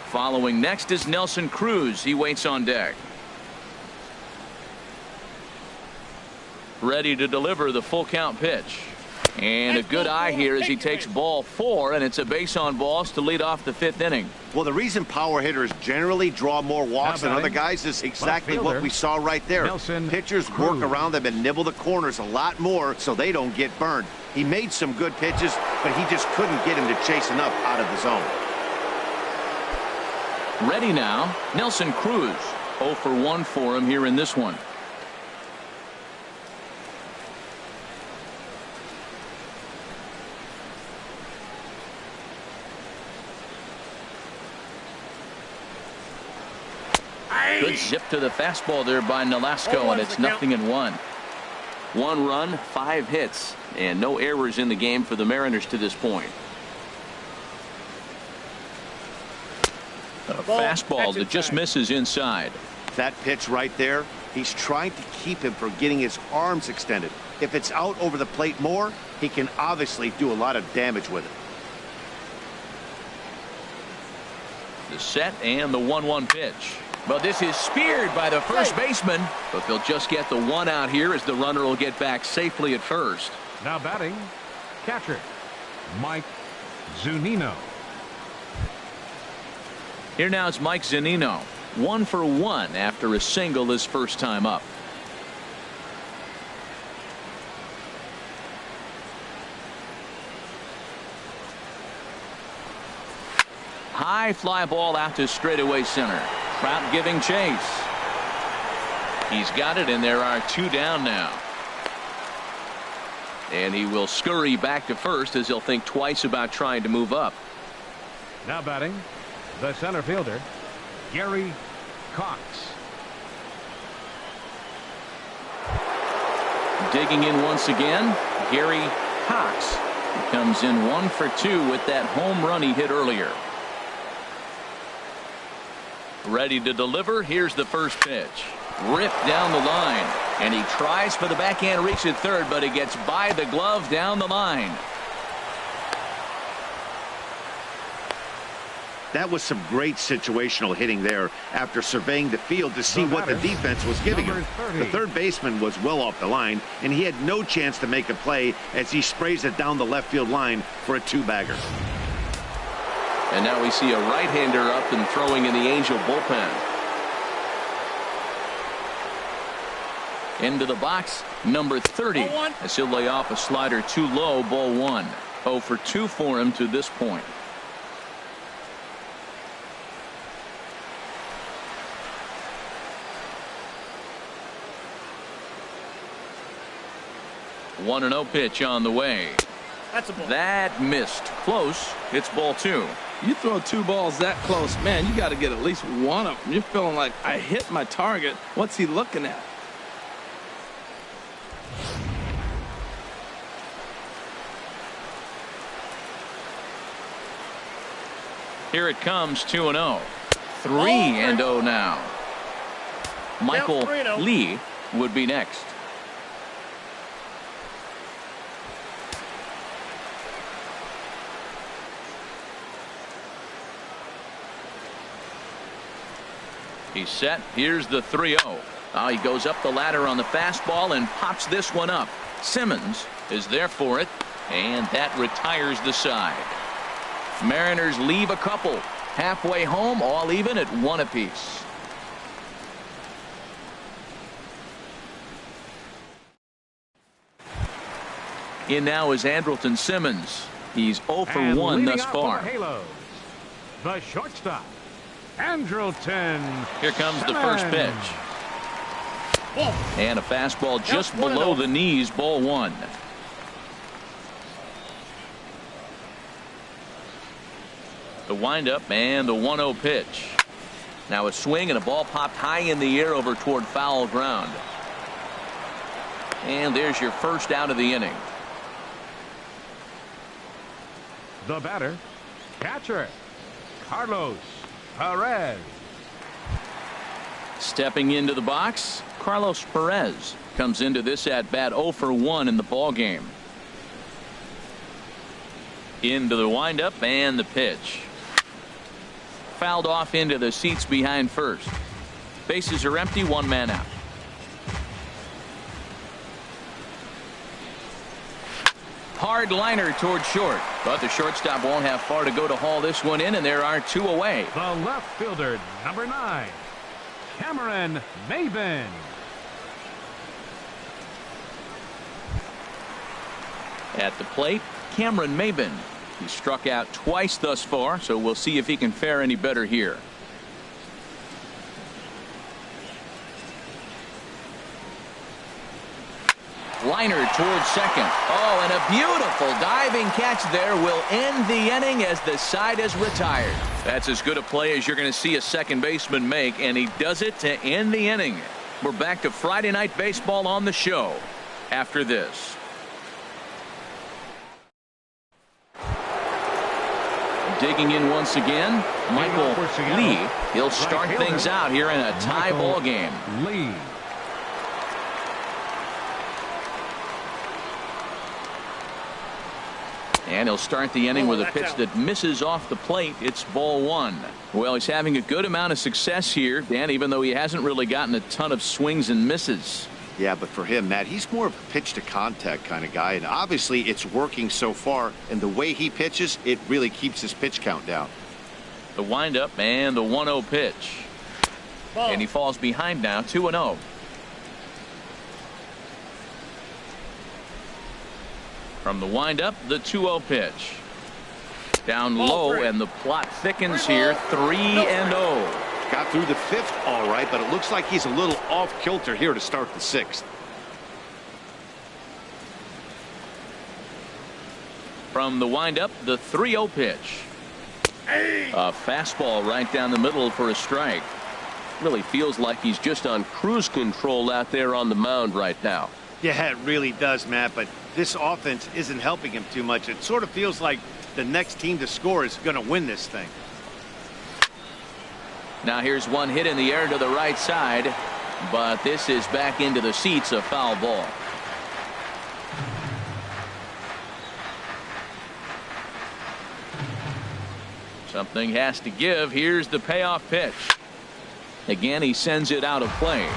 Following next is Nelson Cruz. He waits on deck. Ready to deliver the full count pitch. And a good eye here as he takes ball 4, and it's a base on balls to lead off the 5th inning. Well, the reason power hitters generally draw more walks than other guys is exactly what we saw right there. Pitchers work around them and nibble the corners a lot more so they don't get burned. He made some good pitches, but he just couldn't get him to chase enough out of the zone. Ready now, Nelson Cruz. 0 for 1 for him here in this one. Good zip to the fastball there by Nolasco, and it's 0-1. 1 run, 5 hits, and no errors in the game for the Mariners to this point. A fastball that just misses inside. That pitch right there, he's trying to keep him from getting his arms extended. If it's out over the plate more, he can obviously do a lot of damage with it. The set and the 1-1 pitch. But this is speared by the first baseman, but they'll just get the 1 out here as the runner will get back safely at first. Now batting, catcher, Mike Zunino. Here now is Mike Zunino. 1 for 1 after a single his first time up. High fly ball out to straightaway center. Trout giving chase. He's got it, and there are 2 down now. And he will scurry back to first as he'll think twice about trying to move up. Now batting, the center fielder, Gary Cox. Digging in once again, Gary Cox. He comes in 1 for 2 with that home run he hit earlier. Ready to deliver. Here's the first pitch. Ripped down the line, and he tries for the backhand reach at third, but he gets by the glove down the line. That was some great situational hitting there after surveying the field to see what the defense was giving him. The third baseman was well off the line, and he had no chance to make a play as he sprays it down the left field line for a 2-bagger. And now we see a right-hander up and throwing in the Angel bullpen. Into the box, number 30. As he'll lay off a slider too low, ball 1. 0 for 2 for him to this point. One 1-0 pitch on the way. That's a ball. That missed. Close. It's ball 2. You throw 2 balls that close, man, you got to get at least one of them. You're feeling like, I hit my target. What's he looking at? Here it comes, 2-0. 3-0 now. Michael Lee would be next. He's set. Here's the 3-0. He goes up the ladder on the fastball and pops this one up. Simmons is there for it, and that retires the side. Mariners leave a couple. Halfway home, all even at 1 apiece. In now is Andrelton Simmons. He's 0 for And 1 leading thus off for far. the Halos, the shortstop, Andrelton Here comes the first Simmons. pitch. And a fastball just below the knees, ball 1. The windup and the 1-0 pitch. Now a swing and a ball popped high in the air over toward foul ground. And there's your first out of the inning. The batter, catcher, Carlos Perez. Stepping into the box, Carlos Perez comes into this at bat 0 for 1 in the ball game. Into the windup and the pitch. Fouled off into the seats behind first. Bases are empty, 1 man out. Hard liner toward short, but the shortstop won't have far to go to haul this one in, and there are 2 away. The left fielder, number 9, Cameron Maybin. At the plate, Cameron Maybin. He struck out twice thus far, so we'll see if he can fare any better here. Liner towards second. Oh, and a beautiful diving catch there will end the inning as the side is retired. That's as good a play as you're going to see a second baseman make, and he does it to end the inning. We're back to Friday Night Baseball on the show after this. Digging in once again, Michael Lee. He'll start things out here in a tie ball game. Lee. And he'll start the inning with a pitch that misses off the plate. It's ball 1. Well, he's having a good amount of success here, Dan, even though he hasn't really gotten a ton of swings and misses. Yeah, but for him, Matt, he's more of a pitch to contact kind of guy, and obviously it's working so far, and the way he pitches, it really keeps his pitch count down. The windup and the 1-0 pitch. And he falls behind now, 2-0. From the windup, the 2-0 pitch. Down low, and the plot thickens here, 3-0. Got through the 5th all right, but it looks like he's a little off kilter here to start the 6th. From the windup, the 3-0 pitch. A fastball right down the middle for a strike. Really feels like he's just on cruise control out there on the mound right now. Yeah, it really does, Matt, but this offense isn't helping him too much. It sort of feels like the next team to score is going to win this thing. Now here's one hit in the air to the right side, but this is back into the seats, a foul ball. Something has to give. Here's the payoff pitch. Again, he sends it out of play.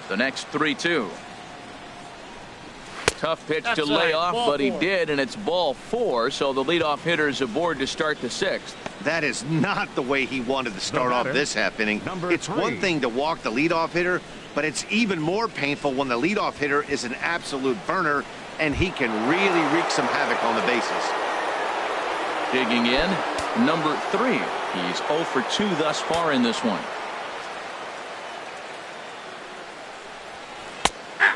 The next 3-2. Tough pitch to lay off, but he did, and it's ball 4, so the leadoff hitter is aboard to start the 6th. That is not the way he wanted to start off this half inning. It's one thing to walk the leadoff hitter, but it's even more painful when the leadoff hitter is an absolute burner, and he can really wreak some havoc on the bases. Digging in, number 3. He's 0 for 2 thus far in this one.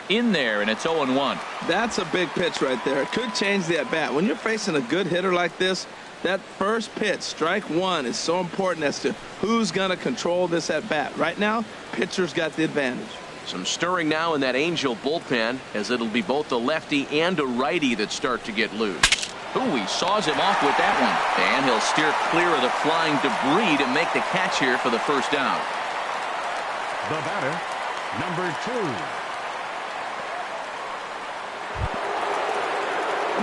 In there, and it's 0-1. That's a big pitch right there. It could change the at-bat. When you're facing a good hitter like this, that first pitch, strike 1, is so important as to who's going to control this at-bat. Right now, pitcher's got the advantage. Some stirring now in that Angel bullpen, as it'll be both a lefty and a righty that start to get loose. Ooh, he saws him off with that one. And he'll steer clear of the flying debris to make the catch here for the first down. The batter, number 2.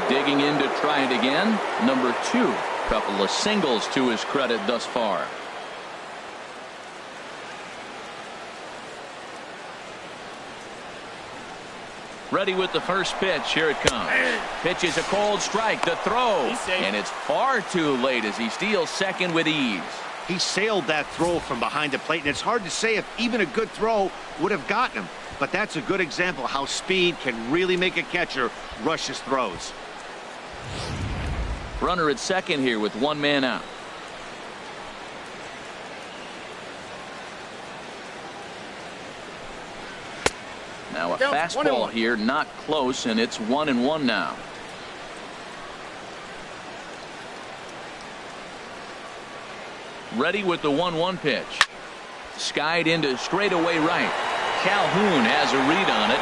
Digging in to try it again, number 2. Couple of singles to his credit thus far. Ready with the first pitch. Here it comes. Pitch is a cold strike. The throw. And it's far too late as he steals second with ease. He sailed that throw from behind the plate, and it's hard to say if even a good throw would have gotten him. But that's a good example of how speed can really make a catcher rush his throws. Runner at second here with one man out. Now a fastball here, not close, and it's 1-1 now. Ready with the 1-1 pitch. Skied into straightaway right. Calhoun has a read on it.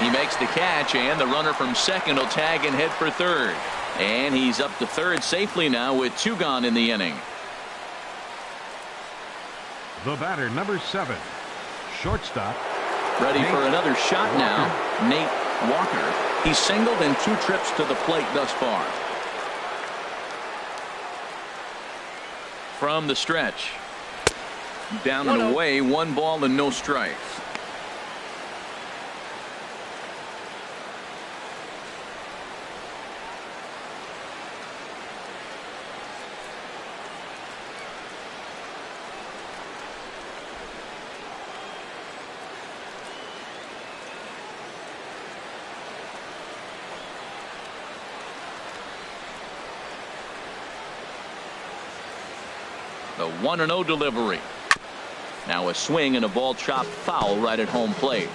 He makes the catch, and the runner from second will tag and head for third. And he's up to third safely now with 2 gone in the inning. The batter, number 7, shortstop. Ready for another shot now, Nate Walker. He's singled in 2 trips to the plate thus far. From the stretch. Down and away, 1 ball and no strikes. The 1-0 delivery. Now a swing and a ball chopped foul right at home plate.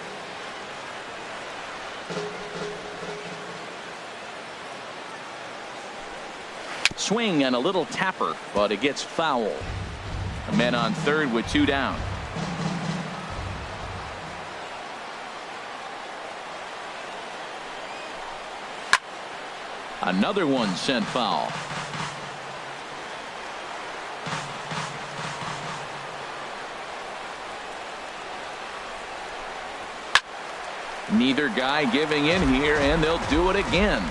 Swing and a little tapper, but it gets foul. A man on third with 2 down. Another one sent foul. Neither guy giving in here, and they'll do it again.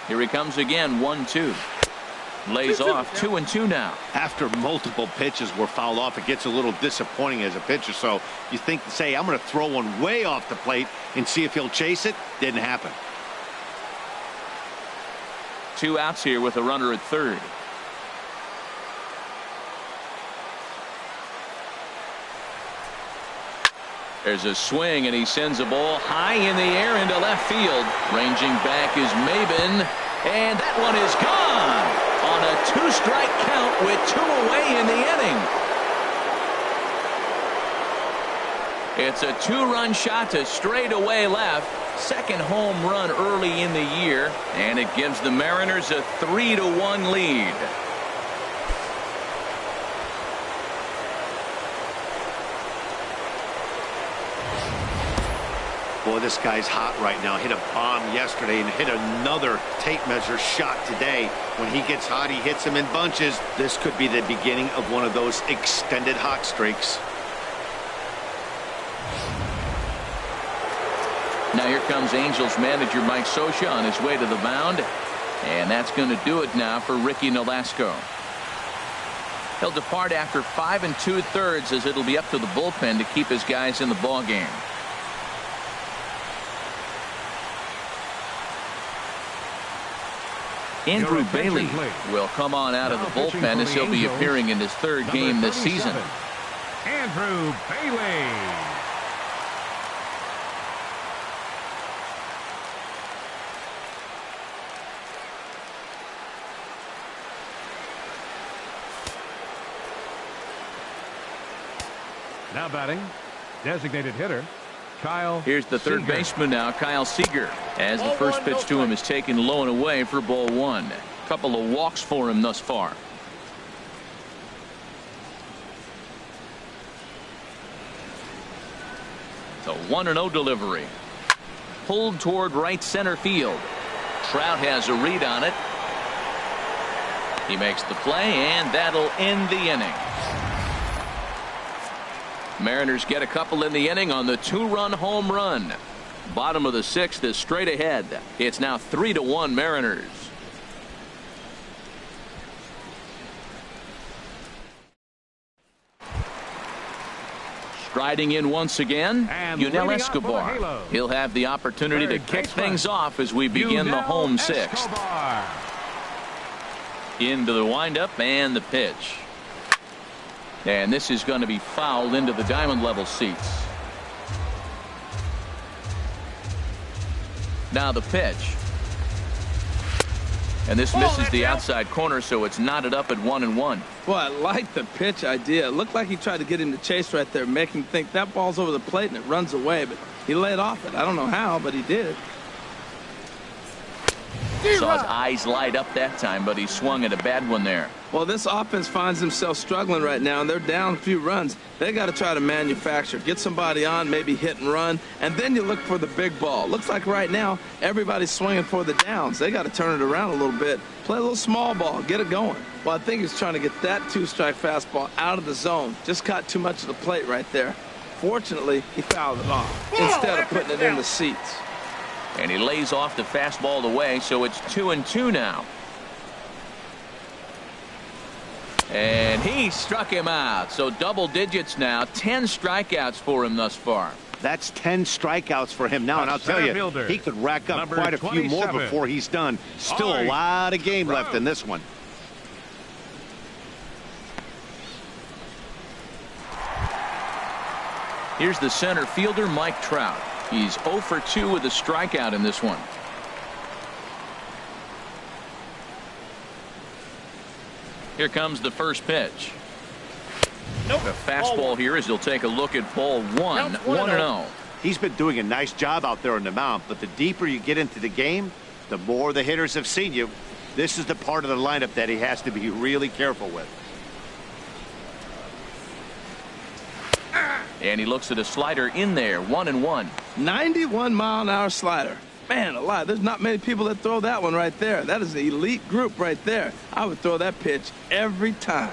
Here he comes again, 1-2. Lays off 2-2 now. After multiple pitches were fouled off, it gets a little disappointing as a pitcher. So you think to say, I'm going to throw one way off the plate and see if he'll chase it. Didn't happen. 2 outs here with a runner at third. There's a swing, and he sends a ball high in the air into left field. Ranging back is Maybin, and that one is gone on a 2-strike count with 2 away in the inning. It's a 2-run shot to straightaway left. Second home run early in the year, and it gives the Mariners a 3-1 lead. Boy, this guy's hot right now. Hit a bomb yesterday and hit another tape measure shot today. When he gets hot, he hits them in bunches. This could be the beginning of one of those extended hot streaks. Now here comes Angels manager Mike Scioscia on his way to the mound. And that's going to do it now for Ricky Nolasco. He'll depart after 5 2/3 as it'll be up to the bullpen to keep his guys in the ball game. Andrew Bailey will come on out of the bullpen as he'll be appearing in his 3rd game this season. Andrew Bailey. Now batting, designated hitter Kyle. Here's the third Seager. baseman now, Kyle Seager, as the first pitch to him is taken low and away for ball 1. A couple of walks for him thus far. The 1-0 delivery. Pulled toward right center field. Trout has a read on it. He makes the play, and that'll end the inning. Mariners get a couple in the inning on the 2-run home run. Bottom of the 6th is straight ahead. It's now 3-1 Mariners. Striding in once again, And Yunel leading off for the Escobar. Halos. He'll have the opportunity to Third kick baseman, things off as we begin the home sixth. Escobar. Into the windup and the pitch. And this is going to be fouled into the diamond level seats. Now the pitch. And this misses the outside corner, so it's knotted up at 1-1. Boy, I like the pitch idea. It looked like he tried to get him to chase right there, make him think that ball's over the plate and it runs away, but he laid off it. I don't know how, but he did. Saw his eyes light up that time, but he swung at a bad one there. Well, this offense finds themselves struggling right now, and they're down a few runs. They got to try to manufacture, get somebody on, maybe hit and run, and then you look for the big ball. Looks like right now everybody's swinging for the downs. They got to turn it around a little bit, play a little small ball, get it going. Well, I think he's trying to get that two-strike fastball out of the zone. Just caught too much of the plate right there. Fortunately, he fouled it off instead of putting it in the seats. And he lays off the fastball away, so it's 2-2 now. And he struck him out. So double digits now. 10 strikeouts for him thus far. That's 10 strikeouts for him now, and I'll tell you, he could rack up quite a few more before he's done. Still a lot of game left in this one. Here's the center fielder, Mike Trout. He's 0 for 2 with a strikeout in this one. Here comes the first pitch. Nope. The fastball here as he'll take a look at ball one. 1-0. He's been doing a nice job out there on the mound, but the deeper you get into the game, the more the hitters have seen you. This is the part of the lineup that he has to be really careful with. And he looks at a slider in there. 1-1. 91-mile-an-hour slider. Man alive, there's not many people that throw that one right there. That is an elite group right there. I would throw that pitch every time.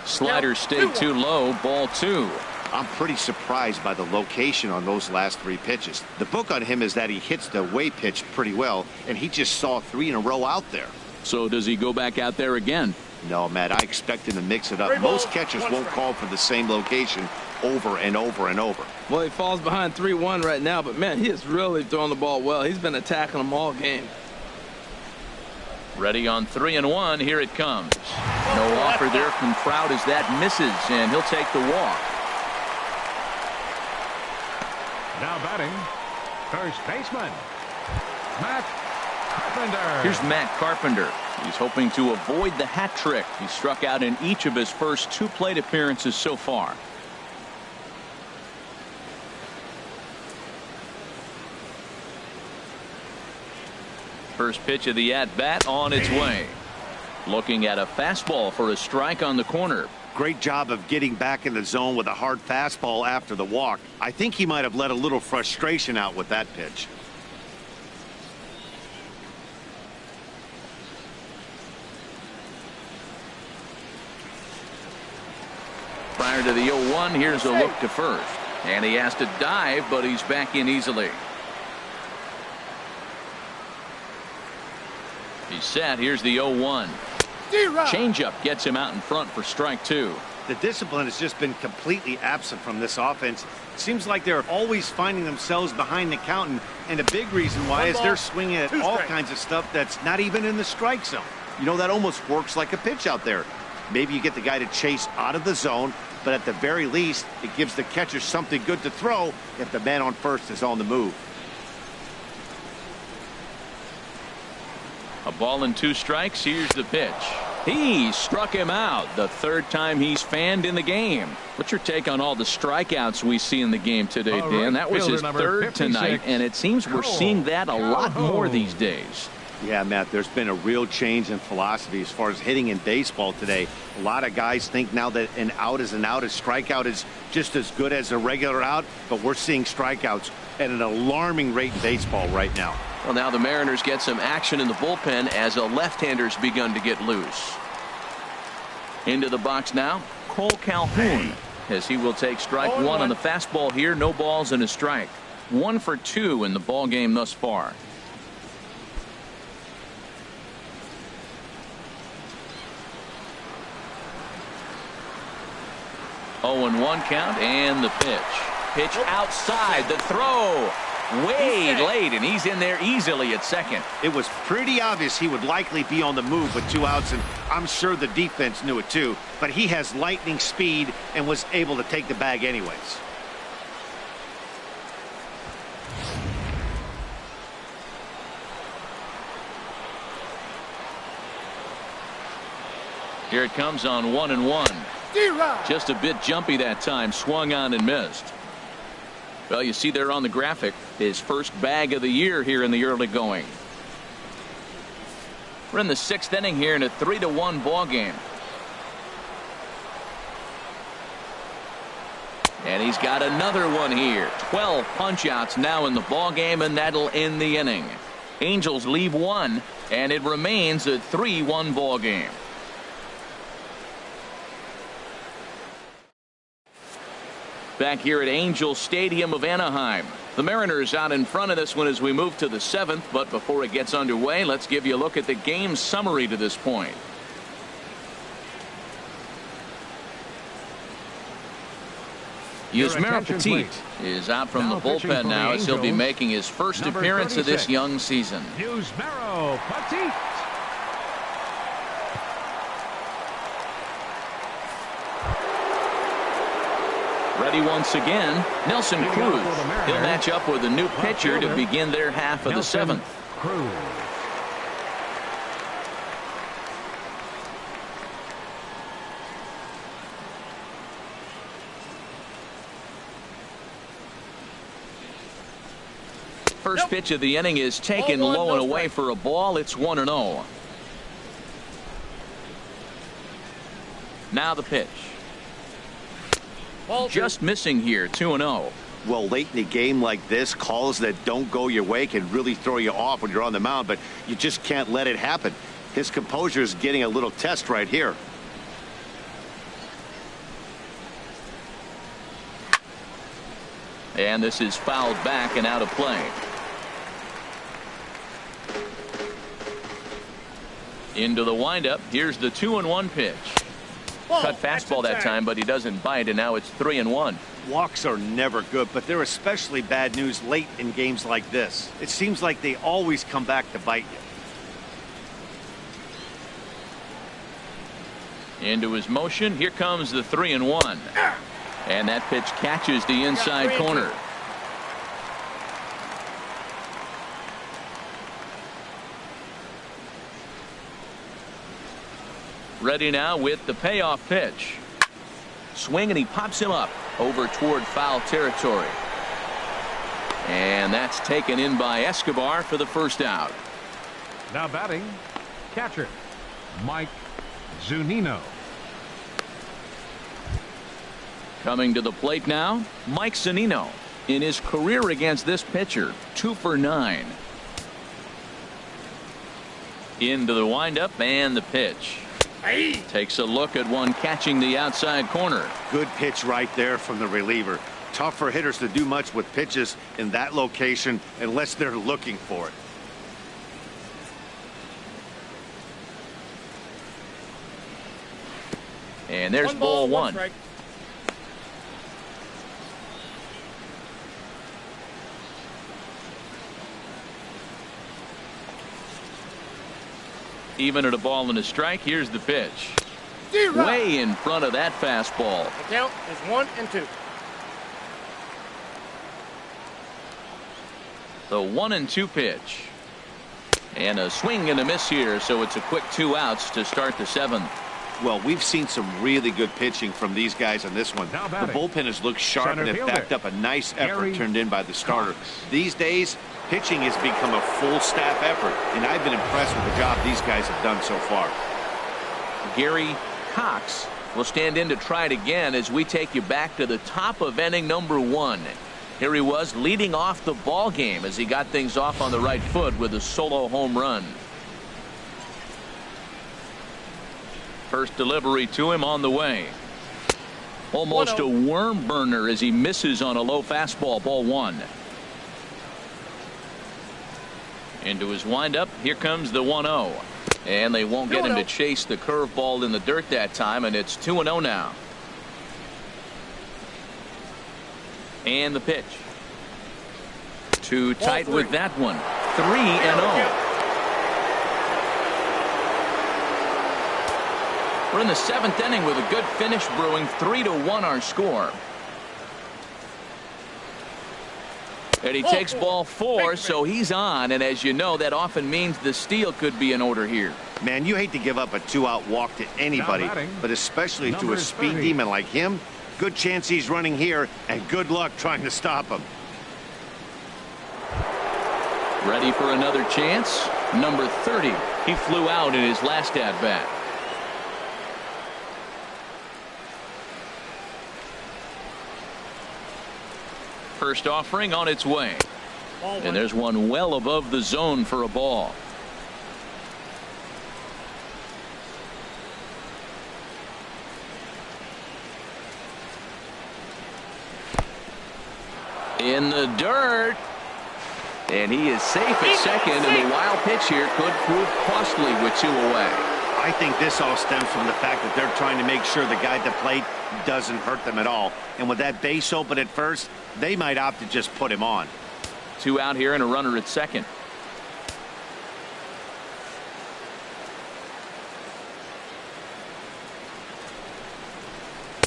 Slider stayed too low. Ball 2. I'm pretty surprised by the location on those last 3 pitches. The book on him is that he hits the away pitch pretty well, and he just saw 3 in a row out there. So does he go back out there again? No, Matt, I expect him to mix it up. Most catchers won't call for the same location over and over and over. Well, he falls behind 3-1 right now, but man, he is really throwing the ball well. He's been attacking them all game. Ready on 3-1. Here it comes. No offer there from Trout as that misses, and he'll take the walk. Now batting, first baseman, Matt Carpenter. Here's Matt Carpenter. He's hoping to avoid the hat trick. He struck out in each of his first 2 plate appearances so far. First pitch of the at-bat on its way. Looking at a fastball for a strike on the corner. Great job of getting back in the zone with a hard fastball after the walk. I think he might have let a little frustration out with that pitch. Prior to the 0-1, here's a look to first. And he has to dive, but he's back in easily. He's set. Here's the 0-1. Changeup gets him out in front for strike 2. The discipline has just been completely absent from this offense. It seems like they're always finding themselves behind the count, and a big reason why is they're swinging at all kinds of stuff that's not even in the strike zone. You know, that almost works like a pitch out there. Maybe you get the guy to chase out of the zone, but at the very least, it gives the catcher something good to throw if the man on first is on the move. A ball and 2 strikes. Here's the pitch. He struck him out. The 3rd time he's fanned in the game. What's your take on all the strikeouts we see in the game today, Dan? That was his 3rd tonight, and it seems we're seeing that a lot more these days. Yeah, Matt, there's been a real change in philosophy as far as hitting in baseball today. A lot of guys think now that an out is an out, a strikeout is just as good as a regular out, but we're seeing strikeouts at an alarming rate in baseball right now. Well, now the Mariners get some action in the bullpen as a left-hander's begun to get loose. Into the box now, Cole Calhoun, as he will take strike 1 on the fastball here. No balls and a strike. 1 for 2 in the ball game thus far. 0-1 count, and the pitch outside, the throw way late, and he's in there easily at second. It was pretty obvious he would likely be on the move with 2 outs, and I'm sure the defense knew it too, but he has lightning speed and was able to take the bag anyways. Here it comes on 1-1. Just a bit jumpy that time, swung on and missed. Well, you see there on the graphic, his first bag of the year here in the early going. We're in the 6th inning here in a 3-1 ball game. And he's got another one here. 12 punch-outs now in the ball game, and that'll end the inning. Angels leave 1, and it remains a 3-1 ball game. Back here at Angel Stadium of Anaheim. The Mariners out in front of this one as we move to the 7th, but before it gets underway, let's give you a look at the game summary to this point. Yusmeiro Petit is out from the bullpen now as he'll be making his first appearance of this young season. Yusmeiro Petit. Ready once again, Nelson Cruz. He'll match up with a new pitcher to begin their half of the 7th. Cruz. First pitch of the inning is taken low and away for a ball. It's 1-0. Now the pitch. Just missing here, 2-0. Well, late in a game like this, calls that don't go your way can really throw you off when you're on the mound, but you just can't let it happen. His composure is getting a little test right here. And this is fouled back and out of play. Into the windup. Here's the 2-1 pitch. Cut fastball that time, but he doesn't bite, and now it's 3-1. Walks are never good, but they're especially bad news late in games like this. It seems like they always come back to bite you. Into his motion. Here comes the 3-1. And that pitch catches the inside corner. Ready now with the payoff pitch. Swing, and he pops him up over toward foul territory. And that's taken in by Escobar for the first out. Now batting, catcher Mike Zunino. Coming to the plate now, Mike Zunino. In his career against this pitcher, 2 for 9. Into the windup and the pitch. Takes a look at one catching the outside corner. Good pitch right there from the reliever. Tough for hitters to do much with pitches in that location unless they're looking for it. And there's ball one. Even at a ball and a strike, here's the pitch. Way in front of that fastball. The count is 1-2. The 1-2 pitch. And a swing and a miss here, so it's a quick 2 outs to start the 7th. Well, we've seen some really good pitching from these guys on this one. The bullpen has looked sharp and have backed up a nice effort turned in by the starter. These days, pitching has become a full staff effort, and I've been impressed with the job these guys have done so far. Gary Cox will stand in to try it again as we take you back to the top of inning number 1. Here he was leading off the ball game as he got things off on the right foot with a solo home run. First delivery to him on the way. Almost a worm burner as he misses on a low fastball. Ball 1. Into his windup. Here comes the 1-0. And they won't get him to chase the curveball in the dirt that time, and it's 2-0 now. And the pitch. Too tight with that one. 3-0. We're in the 7th inning with a good finish brewing. 3-1 our score. And he takes ball 4, so he's on. And as you know, that often means the steal could be in order here. Man, you hate to give up a 2-out walk to anybody, but especially to a speed demon like him. Good chance he's running here, and good luck trying to stop him. Ready for another chance. Number 30. He flew out in his last at-bat. First offering on its way. And there's one well above the zone for a ball. In the dirt. And he is safe at second, and the wild pitch here could prove costly with 2 away. I think this all stems from the fact that they're trying to make sure the guy at the plate doesn't hurt them at all. And with that base open at first, they might opt to just put him on. 2 out here and a runner at second.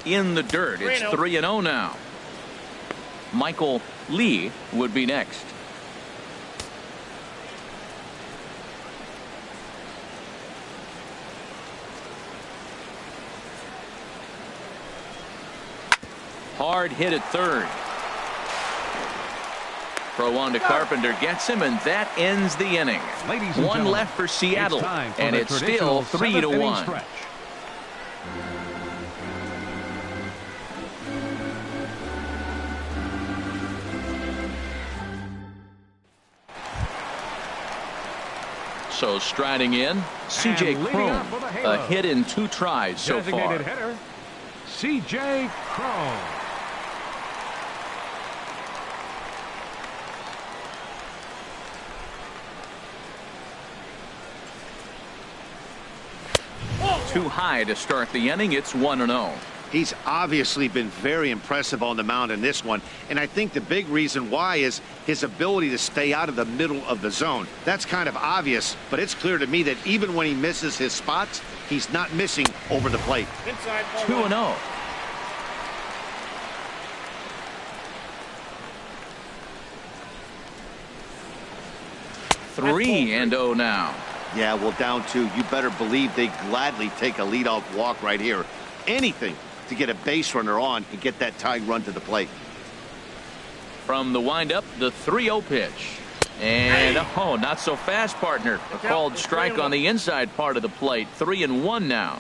In the dirt. It's 3-0 now. Michael Lee would be next. Hard hit at third. Throw on to Carpenter, gets him, and that ends the inning. One left for Seattle, and it's still 3-1. So striding in, C.J. Cron, a hit in 2 tries so far. Hitter, C.J. Cron. Too high to start the inning. It's 1-0. He's obviously been very impressive on the mound in this one, and I think the big reason why is his ability to stay out of the middle of the zone. That's kind of obvious, but it's clear to me that even when he misses his spots, he's not missing over the plate. 2-0. Three and 0 now. Yeah, well, down 2. You better believe they gladly take a leadoff walk right here. Anything to get a base runner on and get that tying run to the plate. From the windup, the 3-0 pitch. And oh, not so fast, partner. A called strike on the inside part of the plate. 3-1 now.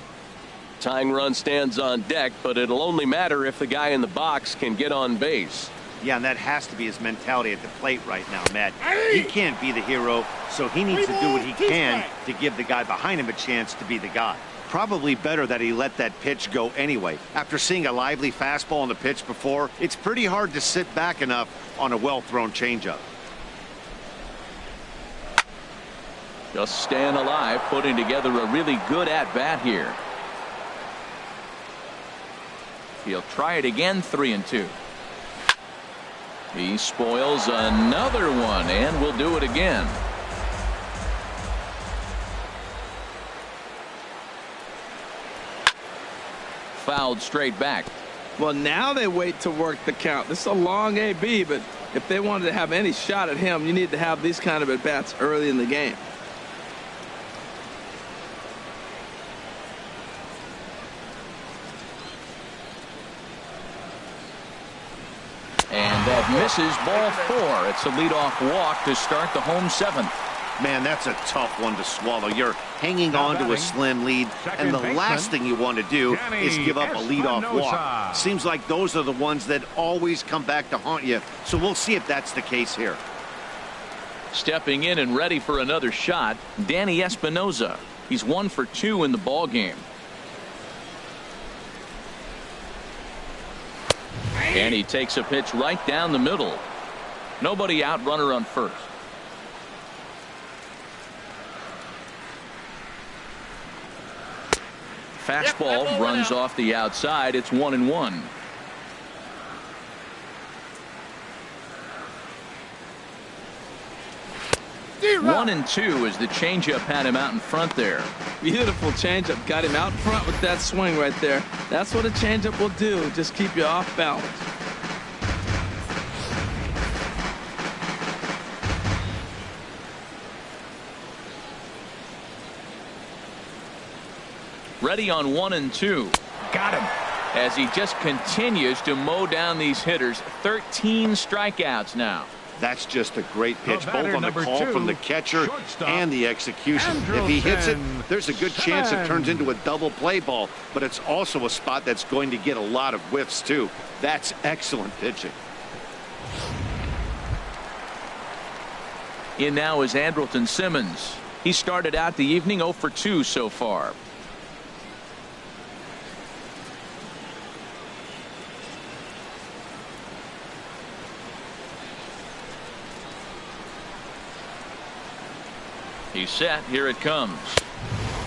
Tying run stands on deck, but it'll only matter if the guy in the box can get on base. Yeah, and that has to be his mentality at the plate right now, Matt. He can't be the hero, so he needs to do what he can to give the guy behind him a chance to be the guy. Probably better that he let that pitch go anyway. After seeing a lively fastball on the pitch before, it's pretty hard to sit back enough on a well-thrown changeup. Just staying alive, putting together a really good at-bat here. He'll try it again, 3-2. He spoils another one, and will do it again. Fouled straight back. Well, now they wait to work the count. This is a long AB, but if they wanted to have any shot at him, you need to have these kind of at-bats early in the game. And that misses, ball 4. It's a leadoff walk to start the home 7th. Man, that's a tough one to swallow. You're hanging on to a slim lead, and the last thing you want to do is give up a leadoff walk. Seems like those are the ones that always come back to haunt you, so we'll see if that's the case here. Stepping in and ready for another shot, Danny Espinosa. He's 1 for 2 in the ball game. And he takes a pitch right down the middle. Nobody out, runner on first. Fastball runs off the outside. It's 1-1. 1-2 as the changeup had him out in front there. Beautiful changeup. Got him out front with that swing right there. That's what a changeup will do. Just keep you off balance. Ready on 1-2. Got him. As he just continues to mow down these hitters. 13 strikeouts now. That's just a great pitch, The both batter, on the number call 2, from the catcher shortstop, and the execution. If he hits it, Andrelton there's a good chance it turns Simmons. into a double play ball, but it's also a spot that's going to get a lot of whiffs, too. That's excellent pitching. In now is Andrelton Simmons. He started out the evening 0 for 2 so far. He's set. Here it comes.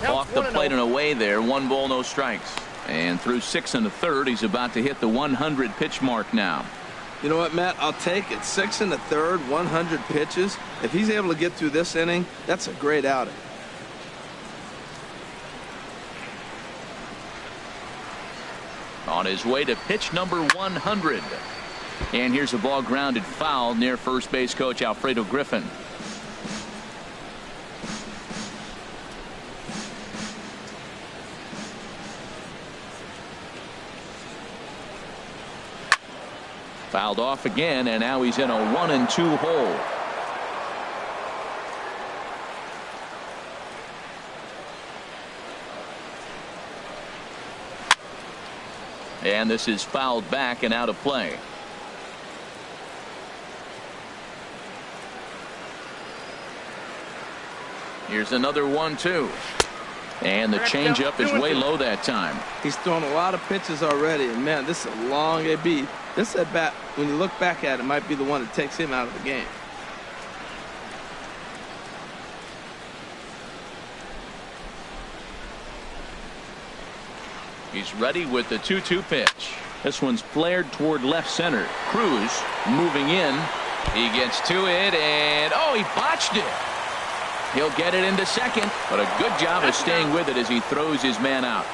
Off the plate and away there. 1 ball, no strikes. And through 6 1/3, he's about to hit the 100 pitch mark now. You know what, Matt? I'll take it. 6 1/3, 100 pitches. If he's able to get through this inning, that's a great outing. On his way to pitch number 100. And here's a ball grounded foul near first base coach Alfredo Griffin. Fouled off again, and now he's in a 1-2 hole. And this is fouled back and out of play. Here's another 1-2. And the changeup is way low that time. He's thrown a lot of pitches already, and man, this is a long AB. This at bat, when you look back at it, might be the one that takes him out of the game. He's ready with the 2-2 pitch. This one's flared toward left center. Cruz moving in. He gets to it, and oh, he botched it. He'll get it into second, but a good job of staying with it as he throws his man out.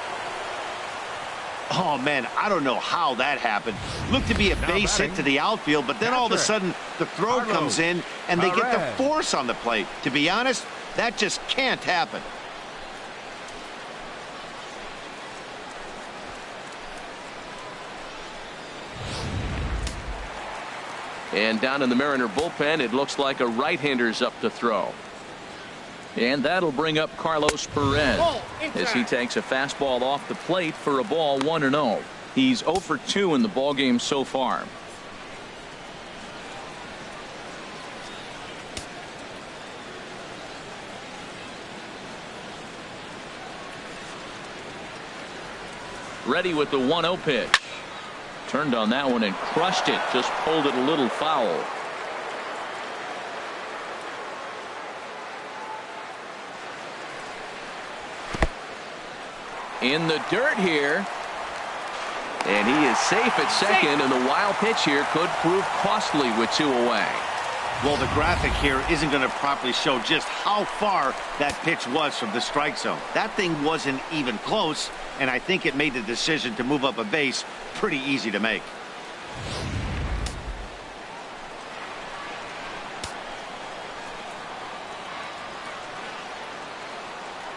Oh, man, I don't know how that happened. Looked to be a base hit to the outfield, but then all of a sudden the throw comes in and they get the force on the plate. To be honest, that just can't happen. And down in the Mariner bullpen, it looks like a right-hander's up to throw. And that'll bring up Carlos Perez as he takes a fastball off the plate for a ball 1-0. He's 0 for 2 in the ballgame so far. Ready with the 1-0 pitch. Turned on that one and crushed it. Just pulled it a little foul. In the dirt here. And he is safe at second, and the wild pitch here could prove costly with 2 away. Well, the graphic here isn't going to properly show just how far that pitch was from the strike zone. That thing wasn't even close, and I think it made the decision to move up a base pretty easy to make.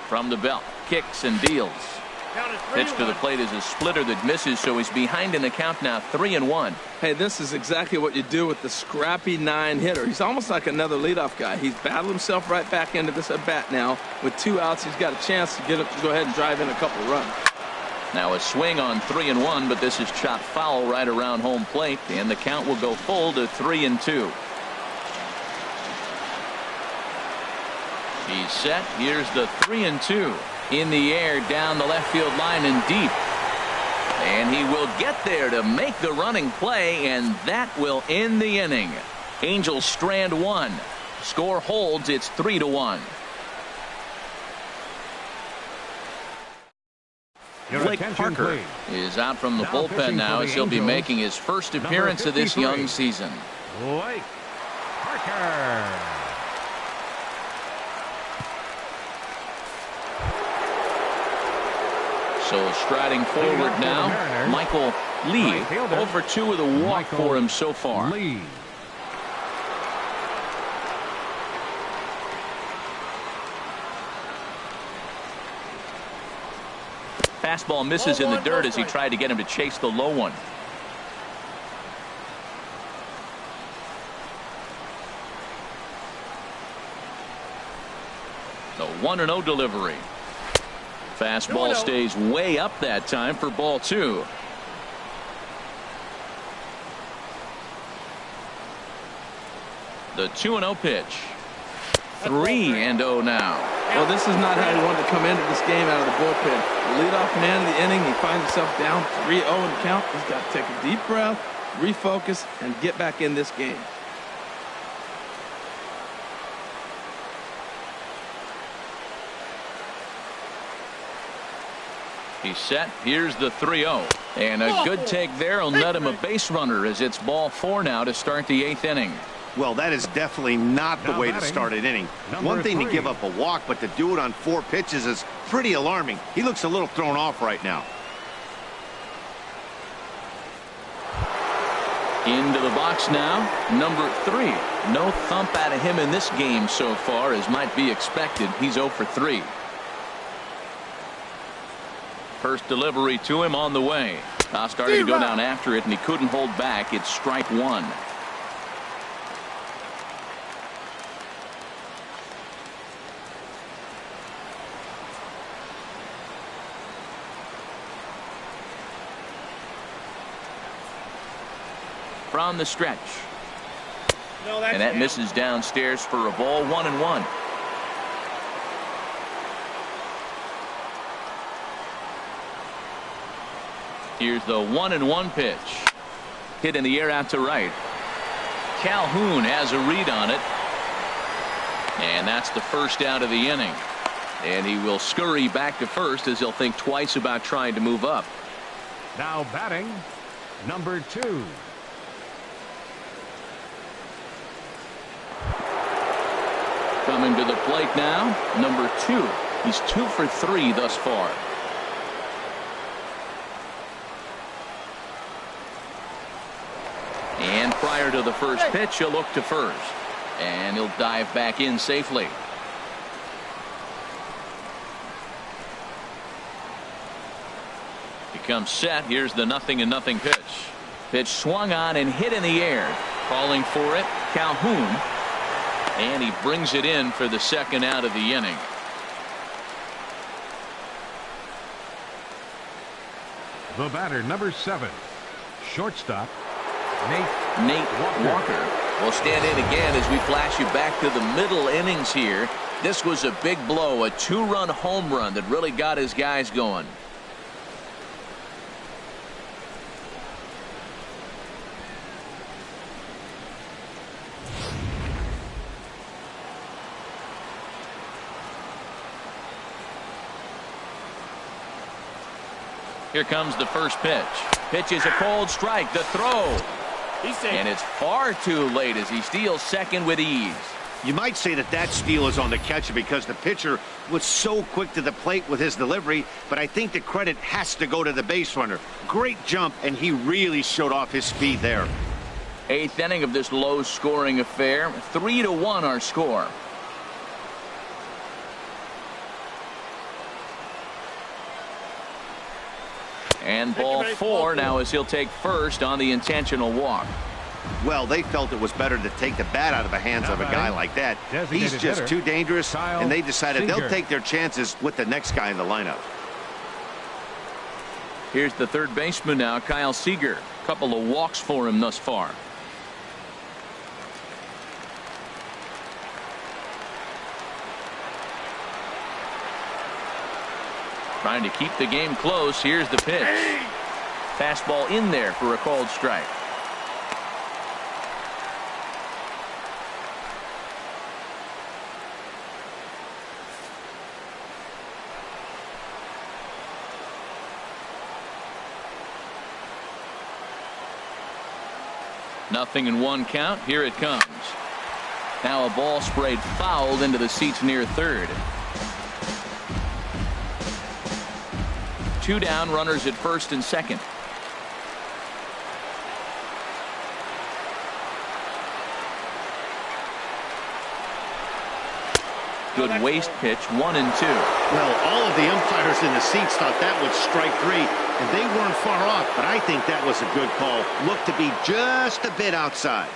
From the belt, kicks and deals. Pitch to the plate is a splitter that misses, so he's behind in the count now, 3-1. Hey, this is exactly what you do with the scrappy 9 hitter. He's almost like another leadoff guy. He's battled himself right back into this at bat now. With 2 outs, he's got a chance to get up to go ahead and drive in a couple runs. Now a swing on 3-1, but this is chopped foul right around home plate, and the count will go full to 3-2. He's set. Here's the 3-2. In the air, down the left field line and deep. And he will get there to make the running play, and that will end the inning. Angels strand 1. Score holds. It's 3-1. Blake Parker is out from the bullpen now as he'll be making his first appearance of this young season. Blake Parker. So striding forward now, Michael Lee. Over 2 with a walk for him so far. Lee. Fastball misses in the dirt as he tried to get him to chase the low one. The 1-0 delivery. Fastball stays way up that time for ball 2. The 2-0 pitch. 3-0 now. Well, this is not how he wanted to come into this game out of the bullpen. The leadoff man of the inning, he finds himself down 3-0 in the count. He's got to take a deep breath, refocus, and get back in this game. He's set. Here's the 3-0. And a good take there will net him a base runner as it's ball 4 now to start the 8th inning. Well, that is definitely not the way to start an inning. One thing to give up a walk, but to do it on 4 pitches is pretty alarming. He looks a little thrown off right now. Into the box now, number 3. No thump out of him in this game so far, as might be expected. He's 0 for 3. First delivery to him on the way. Now starting to go down after it, and he couldn't hold back. It's strike 1. From the stretch. And that misses downstairs for a ball. 1-1. Here's the 1-1 pitch. Hit in the air out to right. Calhoun has a read on it. And that's the first out of the inning. And he will scurry back to first as he'll think twice about trying to move up. Now batting, number 2. Coming to the plate now, number 2. He's 2 for 3 thus far. And prior to the first pitch, he'll look to first. And he'll dive back in safely. He comes set. Here's the 0-0 pitch. Pitch swung on and hit in the air. Calling for it, Calhoun. And he brings it in for the second out of the inning. The batter, number 7, shortstop, Nate Walker will stand in again as we flash you back to the middle innings here. This was a big blow, a 2-run home run that really got his guys going. Here comes the first pitch. Pitch is a cold strike. The throw. And it's far too late as he steals second with ease. You might say that steal is on the catcher because the pitcher was so quick to the plate with his delivery, but I think the credit has to go to the base runner. Great jump, and he really showed off his speed there. 8th inning of this low-scoring affair. 3-1 our score. And ball 4 now as he'll take first on the intentional walk. Well, they felt it was better to take the bat out of the hands of a guy like that. He's just too dangerous, and they decided they'll take their chances with the next guy in the lineup. Here's the third baseman now, Kyle Seager. Couple of walks for him thus far. Trying to keep the game close. Here's the pitch. Fastball in there for a called strike. Nothing in 1 count. Here it comes. Now a ball sprayed fouled into the seats near third. 2 down, runners at first and second. Good waist pitch, 1-2. Well, all of the umpires in the seats thought that was strike 3, and they weren't far off, but I think that was a good call. Looked to be just a bit outside.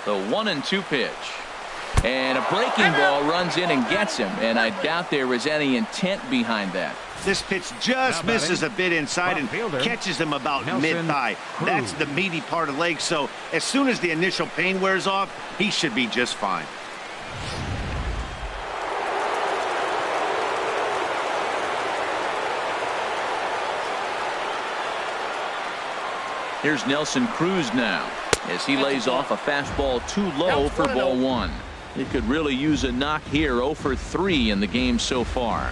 The 1-2 pitch. And a breaking ball runs in and gets him, and I doubt there was any intent behind that. This pitch just misses a bit inside and catches him about mid-thigh. That's the meaty part of the leg, so as soon as the initial pain wears off, he should be just fine. Here's Nelson Cruz now as he lays off a fastball too low for ball 1. He could really use a knock here. 0 for 3 in the game so far.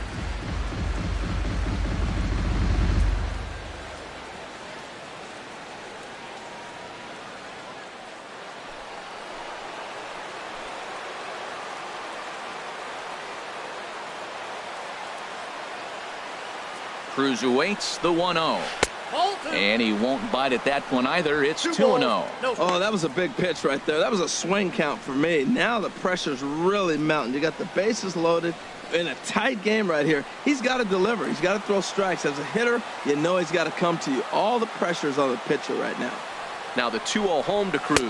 Cruz awaits the 1-0. And he won't bite at that one either. It's 2-0. Oh, that was a big pitch right there. That was a swing count for me. Now the pressure's really mounting. You got the bases loaded in a tight game right here. He's got to deliver. He's got to throw strikes. As a hitter, you know he's got to come to you. All the pressure's on the pitcher right now. Now the 2-0 home to Cruz.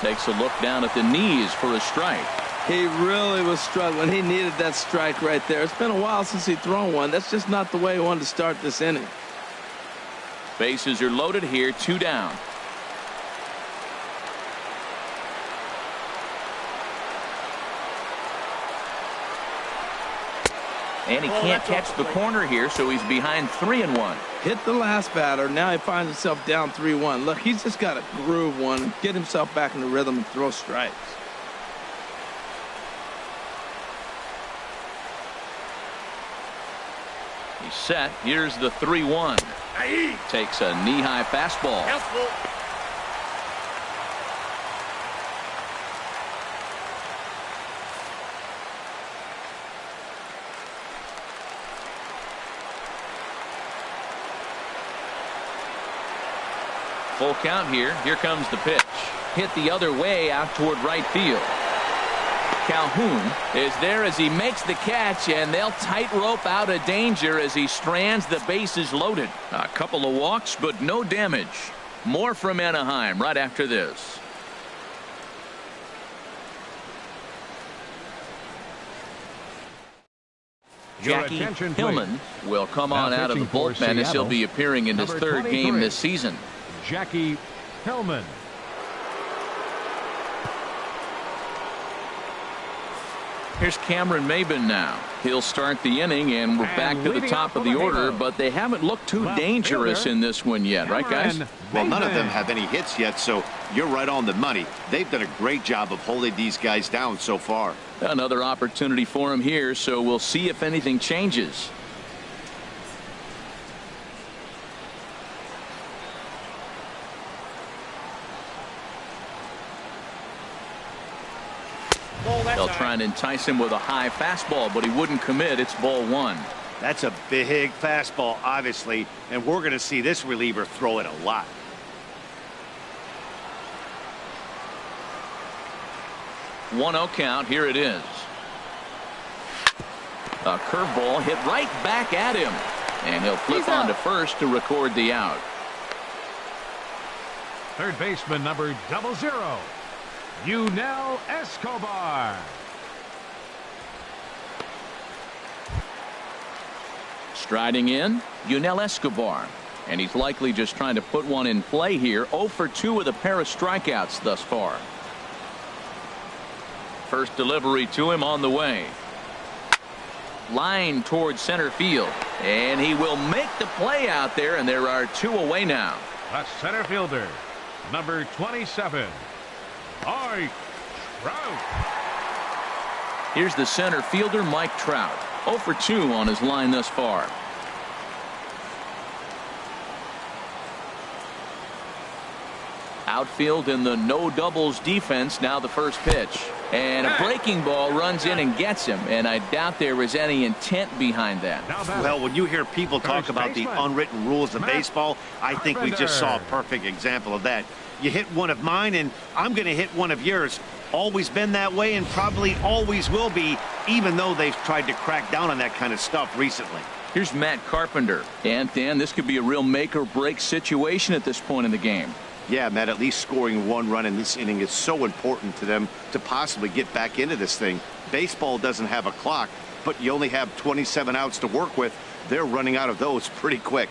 Takes a look down at the knees for a strike. He really was struggling. He needed that strike right there. It's been a while since he'd thrown one. That's just not the way he wanted to start this inning. Bases are loaded here, 2 down. And he can't catch the corner here, so he's behind 3-1. Hit the last batter. Now he finds himself down 3-1. Look, he's just got to groove one and get himself back in the rhythm and throw strikes. He's set. Here's the 3-1. Takes a knee-high fastball. Full count here. Here comes the pitch. Hit the other way out toward right field. Calhoun is there as he makes the catch, and they'll tightrope out of danger as he strands the bases loaded. A couple of walks, but no damage. More from Anaheim right after this. Jackie Hillman will come on out of the bullpen as he'll be appearing in his third game this season. Jackie Hillman. Here's Cameron Maybin now. He'll start the inning, and we're back to the top of the order, but they haven't looked too dangerous in this one yet, right, guys? Well, none of them have any hits yet, so you're right on the money. They've done a great job of holding these guys down so far. Another opportunity for him here, so we'll see if anything changes. They'll try and entice him with a high fastball, but he wouldn't commit. It's ball 1. That's a big fastball, obviously, and we're going to see this reliever throw it a lot. One 1-0 count. Here it is. A curveball hit right back at him, and he'll flip on to first to record the out. Third baseman number 00. Yunel Escobar. Striding in, Yunel Escobar. And he's likely just trying to put one in play here. 0 for 2 with a pair of strikeouts thus far. First delivery to him on the way. Line towards center field. And he will make the play out there, and there are 2 away now. A center fielder, number 27. Mike Trout. Here's the center fielder, Mike Trout. 0 for 2 on his line thus far. Outfield in the no doubles defense. Now the first pitch. And a breaking ball runs in and gets him. And I doubt there was any intent behind that. Well, when you hear people talk about the unwritten rules of baseball, I think we just saw a perfect example of that. You hit one of mine, and I'm going to hit one of yours. Always been that way and probably always will be, even though they've tried to crack down on that kind of stuff recently. Here's Matt Carpenter. And, Dan, this could be a real make-or-break situation at this point in the game. Yeah, Matt, at least scoring one run in this inning is so important to them to possibly get back into this thing. Baseball doesn't have a clock, but you only have 27 outs to work with. They're running out of those pretty quick.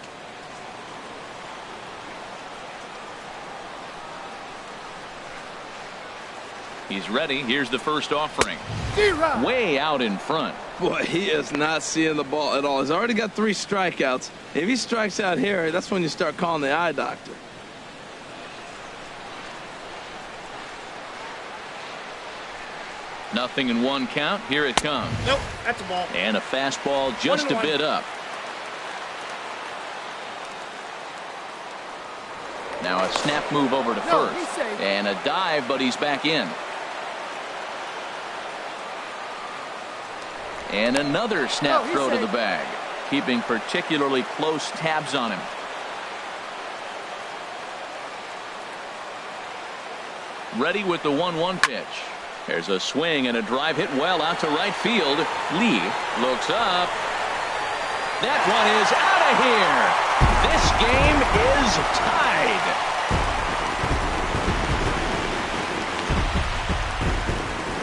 He's ready. Here's the first offering. Way out in front. Boy, he is not seeing the ball at all. He's already got 3 strikeouts. If he strikes out here, that's when you start calling the eye doctor. Nothing in 1 count. Here it comes. Nope, that's a ball. And a fastball just a bit up. Now a snap move over to first. And a dive, but he's back in. And another snap throw to the bag. Keeping particularly close tabs on him. Ready with the 1-1 pitch. There's a swing and a drive hit well out to right field. Lee looks up. That one is out of here. This game is tied.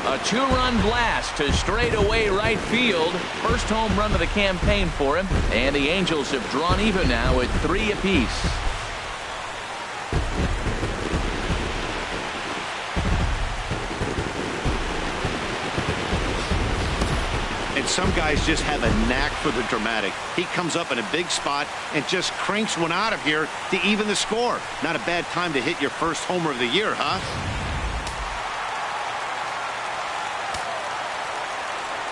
A 2-run blast to straightaway right field. First home run of the campaign for him. And the Angels have drawn even now at 3 apiece. And some guys just have a knack for the dramatic. He comes up in a big spot and just cranks one out of here to even the score. Not a bad time to hit your first homer of the year, huh?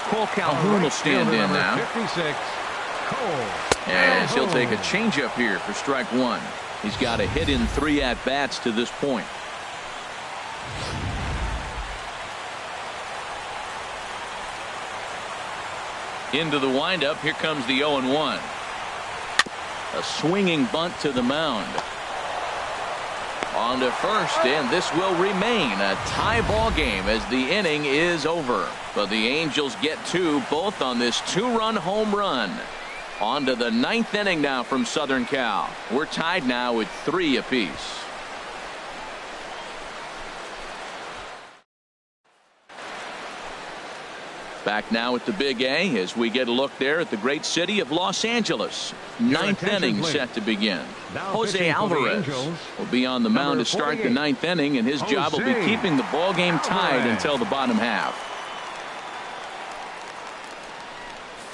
Cole Calhoun will stand in now. 56, Cole. As he'll take a changeup here for strike 1. He's got a hit in 3 at-bats to this point. Into the windup. Here comes the 0-1. A swinging bunt to the mound. On to first, and this will remain a tie ball game as the inning is over. But the Angels get 2, both on this 2-run home run. On to the 9th inning now from Southern Cal. We're tied now at 3 apiece. Back now at the Big A as we get a look there at the great city of Los Angeles. 9th inning set to begin. Jose Alvarez will be on the mound to start the 9th inning, and his job will be keeping the ball game tied until the bottom half.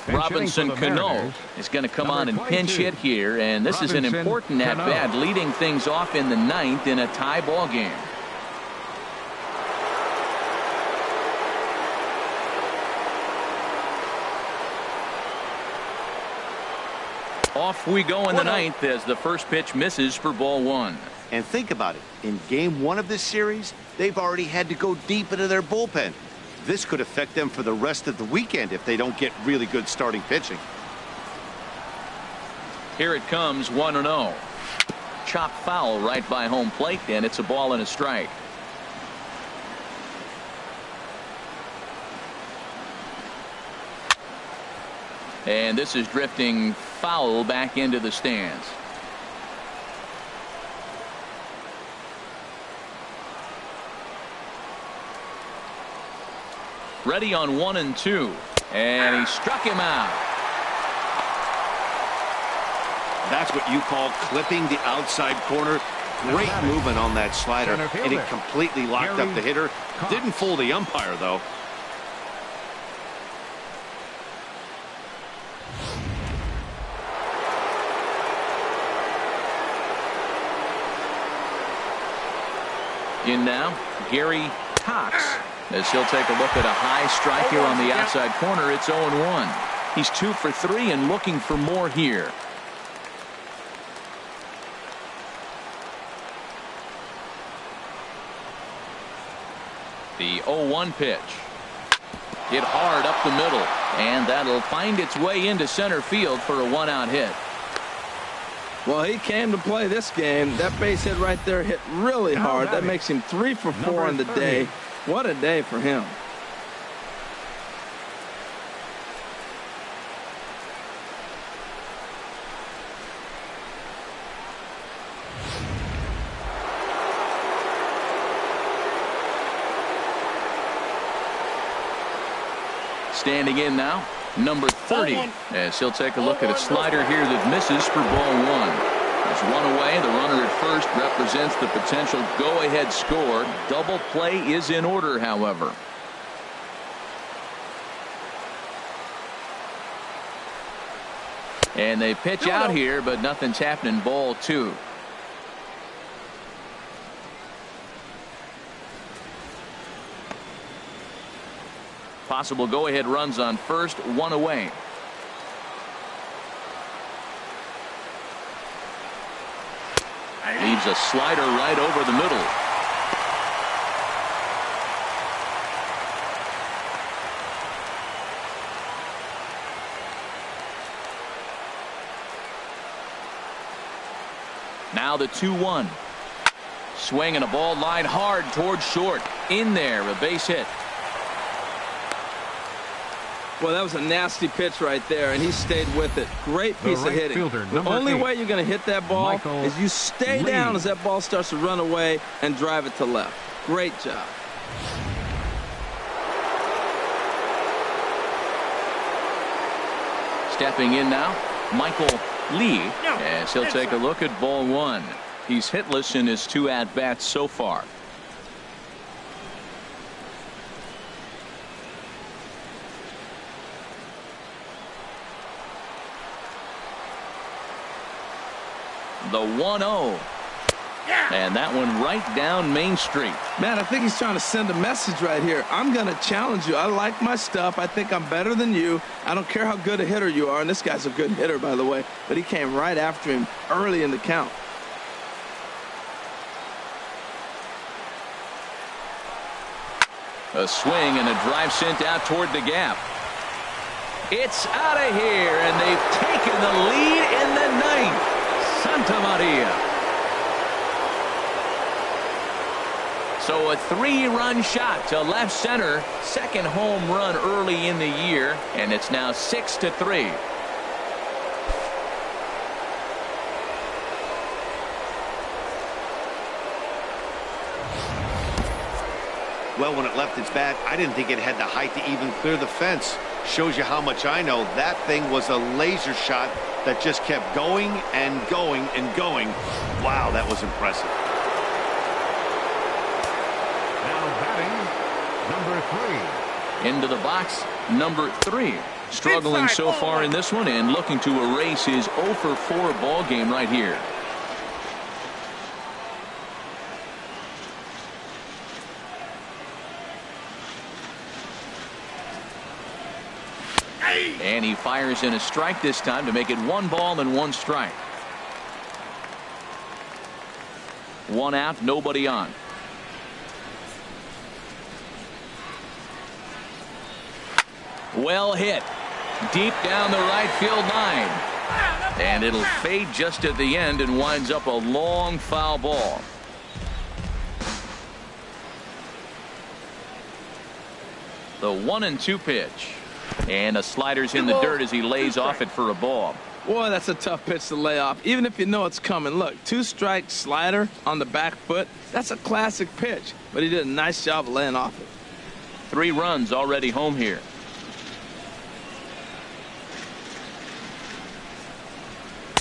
Robinson Cano is going to come on and pinch hit here, and this is an important at-bat, leading things off in the 9th in a tie ball game. Off we go in the 9th as the first pitch misses for ball 1. And think about it. In game 1 of this series, they've already had to go deep into their bullpen. This could affect them for the rest of the weekend if they don't get really good starting pitching. Here it comes, 1-0. Chop foul right by home plate, and it's a ball and a strike. And this is drifting foul back into the stands. Ready on 1-2. And he struck him out. That's what you call clipping the outside corner. Great movement on that slider, and it completely locked up the hitter. Didn't fool the umpire, though. In now, Gary Cox, as he'll take a look at a high strike here on the outside corner. It's 0-1. He's 2 for 3 and looking for more here. The 0-1 pitch. Hit hard up the middle, and that'll find its way into center field for a 1-out hit. Well, he came to play this game. That base hit right there hit really hard. That makes him 3 for 4 on the day. What a day for him. Standing in now, number 30, as he'll take a look at a slider here that misses for ball 1. There's one away. The runner at first represents the potential go-ahead score. Double play is in order, however. And they pitch out here, but nothing's happening. Ball 2. Possible go-ahead runs on first, one away. Leaves a slider right over the middle. Now the 2-1. Swing and a ball line hard towards short. In there, a base hit. Well, that was a nasty pitch right there, and he stayed with it. Great piece of hitting. The only way you're going to hit that ball is you stay down as that ball starts to run away and drive it to left. Great job. Stepping in now, Michael Lee, as he'll take a look at ball 1. He's hitless in his 2 at-bats so far. The 1-0. And that one right down Main Street. Man, I think he's trying to send a message right here. I'm going to challenge you. I like my stuff. I think I'm better than you. I don't care how good a hitter you are. And this guy's a good hitter, by the way. But he came right after him early in the count. A swing and a drive sent out toward the gap. It's out of here, and they've taken the lead in the 9th. Santa Maria. So a 3-run shot to left center. Second home run early in the year, and it's now 6-3. Well, when it left its bat, I didn't think it had the height to even clear the fence. Shows you how much I know. That thing was a laser shot that just kept going and going and going. Wow, that was impressive. Now batting, number 3. Into the box, number 3. Struggling so far in this one and looking to erase his 0 for 4 ball game right here. And he fires in a strike this time to make it 1 ball and 1 strike. 1 out, nobody on. Well hit. Deep down the right field line. And it'll fade just at the end and winds up a long foul ball. The 1-2 pitch. And a slider's in the dirt as he lays off it for a ball. Boy, that's a tough pitch to lay off, even if you know it's coming. Look, 2-strike slider on the back foot. That's a classic pitch, but he did a nice job of laying off it. 3 runs already home here.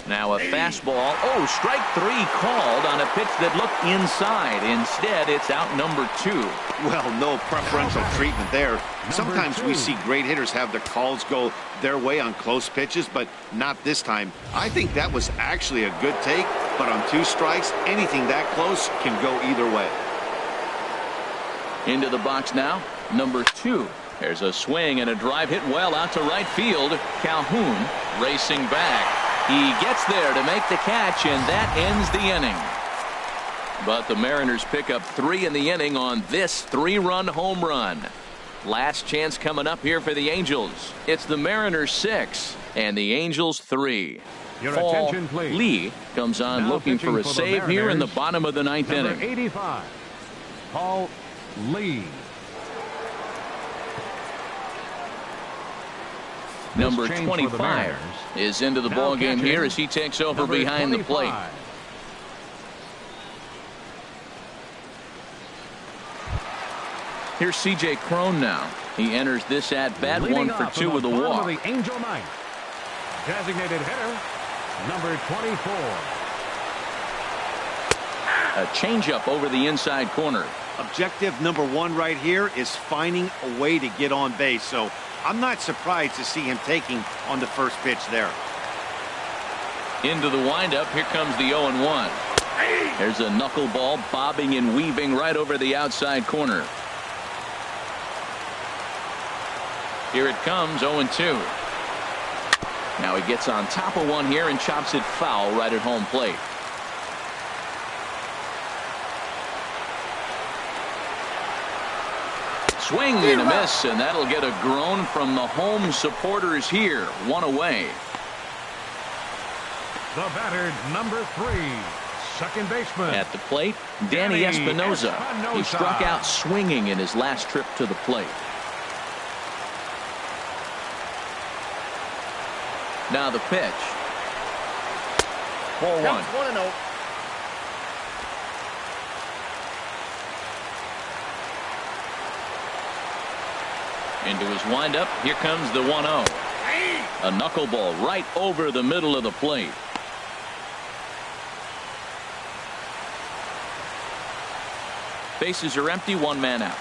Now a fastball. Oh, strike 3 called on a pitch that looked inside. Instead, it's out number 2. Well, no preferential treatment there. Sometimes we see great hitters have their calls go their way on close pitches, but not this time. I think that was actually a good take, but on 2 strikes, anything that close can go either way. Into the box now, number 2. There's a swing and a drive hit well out to right field. Calhoun racing back. He gets there to make the catch, and that ends the inning. But the Mariners pick up 3 in the inning on this 3-run home run. Last chance coming up here for the Angels. It's the Mariners 6 and the Angels 3. Your Paul attention, please. Lee comes on Now looking for a pitching for the save here in the Mariners, bottom of the 9th Number inning. 85, Paul Lee. Number change for the 25 Mariners. is into the Now ball game catching here as he takes over Number behind the 25. plate. Here's C.J. Cron now. He enters this at bat, Leading 1 for off 2 in with the a bottom walk. of the Angel Ninth. Designated hitter, number 24. A changeup over the inside corner. Objective number 1 right here is finding a way to get on base. So I'm not surprised to see him taking on the first pitch there. Into the windup. Here comes the 0-1. There's a knuckleball bobbing and weaving right over the outside corner. Here it comes, 0-2. Now he gets on top of one here and chops it foul right at home plate. Swing and a miss, and that'll get a groan from the home supporters here. 1 away. The batter, number 3, second baseman. At the plate, Danny Espinosa. He struck out swinging in his last trip to the plate. Now the pitch. 4-1. Counts 1-0. Into his windup. Here comes the 1-0. A knuckleball right over the middle of the plate. Bases are empty, 1 man out.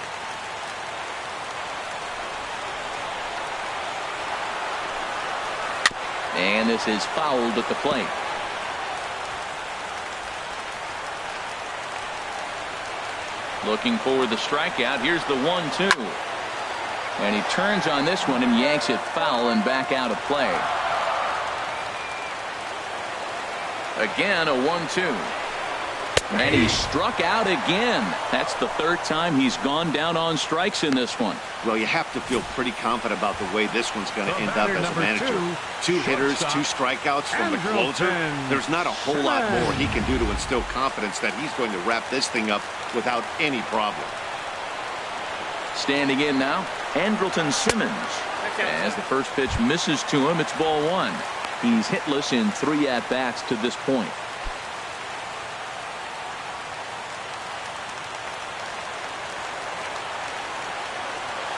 And this is fouled at the plate. Looking for the strikeout. Here's the 1-2. And he turns on this one and yanks it foul and back out of play. Again, a 1-2. And he struck out again. That's the 3rd time he's gone down on strikes in this one. Well, you have to feel pretty confident about the way this one's going to end up as a manager. 2 hitters, 2 strikeouts from the closer. There's not a whole lot more he can do to instill confidence that he's going to wrap this thing up without any problem. Standing in now, Andrelton Simmons. As the first pitch misses to him, it's ball 1. He's hitless in 3 at-bats to this point.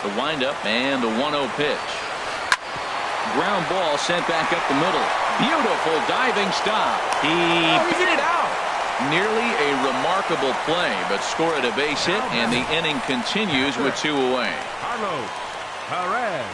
The windup and the 1-0 pitch. Ground ball sent back up the middle. Beautiful diving stop. He hit it out. Nearly a remarkable play, but scored a base hit, and the inning continues with 2 away. Carlos Perez.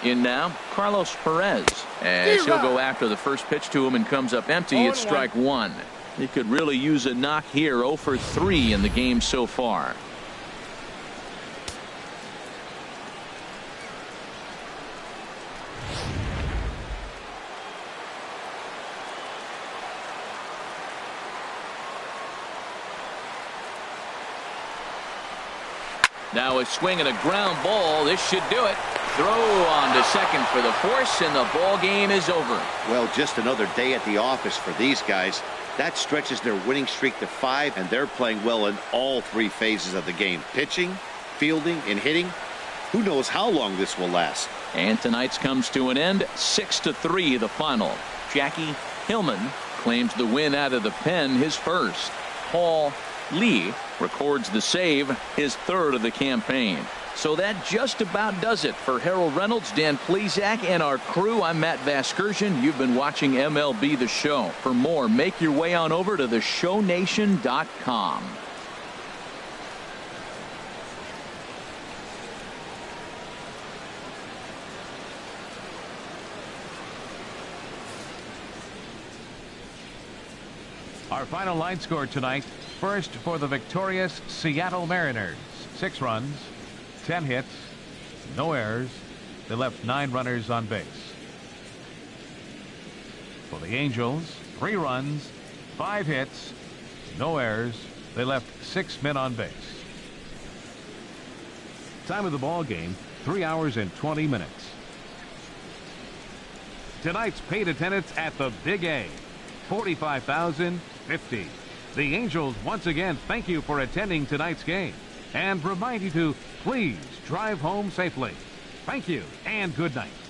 In now, Carlos Perez, as he'll go after the first pitch to him and comes up empty. It's strike 1. He could really use a knock here. 0 for 3 in the game so far. Now a swing and a ground ball. This should do it. Throw on to second for the force, and the ball game is over. Well, just another day at the office for these guys. That stretches their winning streak to 5, and they're playing well in all 3 phases of the game. Pitching, fielding, and hitting. Who knows how long this will last. And tonight's comes to an end. 6-3 the final. Jackie Hillman claims the win out of the pen, his first. Paul Lee records the save, his 3rd of the campaign. So that just about does it for Harold Reynolds, Dan Plesac, and our crew. I'm Matt Vasgersian. You've been watching MLB The Show. For more, make your way on over to theshownation.com. Our final line score tonight. First for the victorious Seattle Mariners. 6 runs, 10 hits, no errors. They left 9 runners on base. For the Angels, 3 runs, 5 hits, no errors. They left 6 men on base. Time of the ball game, 3 hours and 20 minutes. Tonight's paid attendance at the Big A, 45,050. The Angels once again thank you for attending tonight's game and remind you to please drive home safely. Thank you and good night.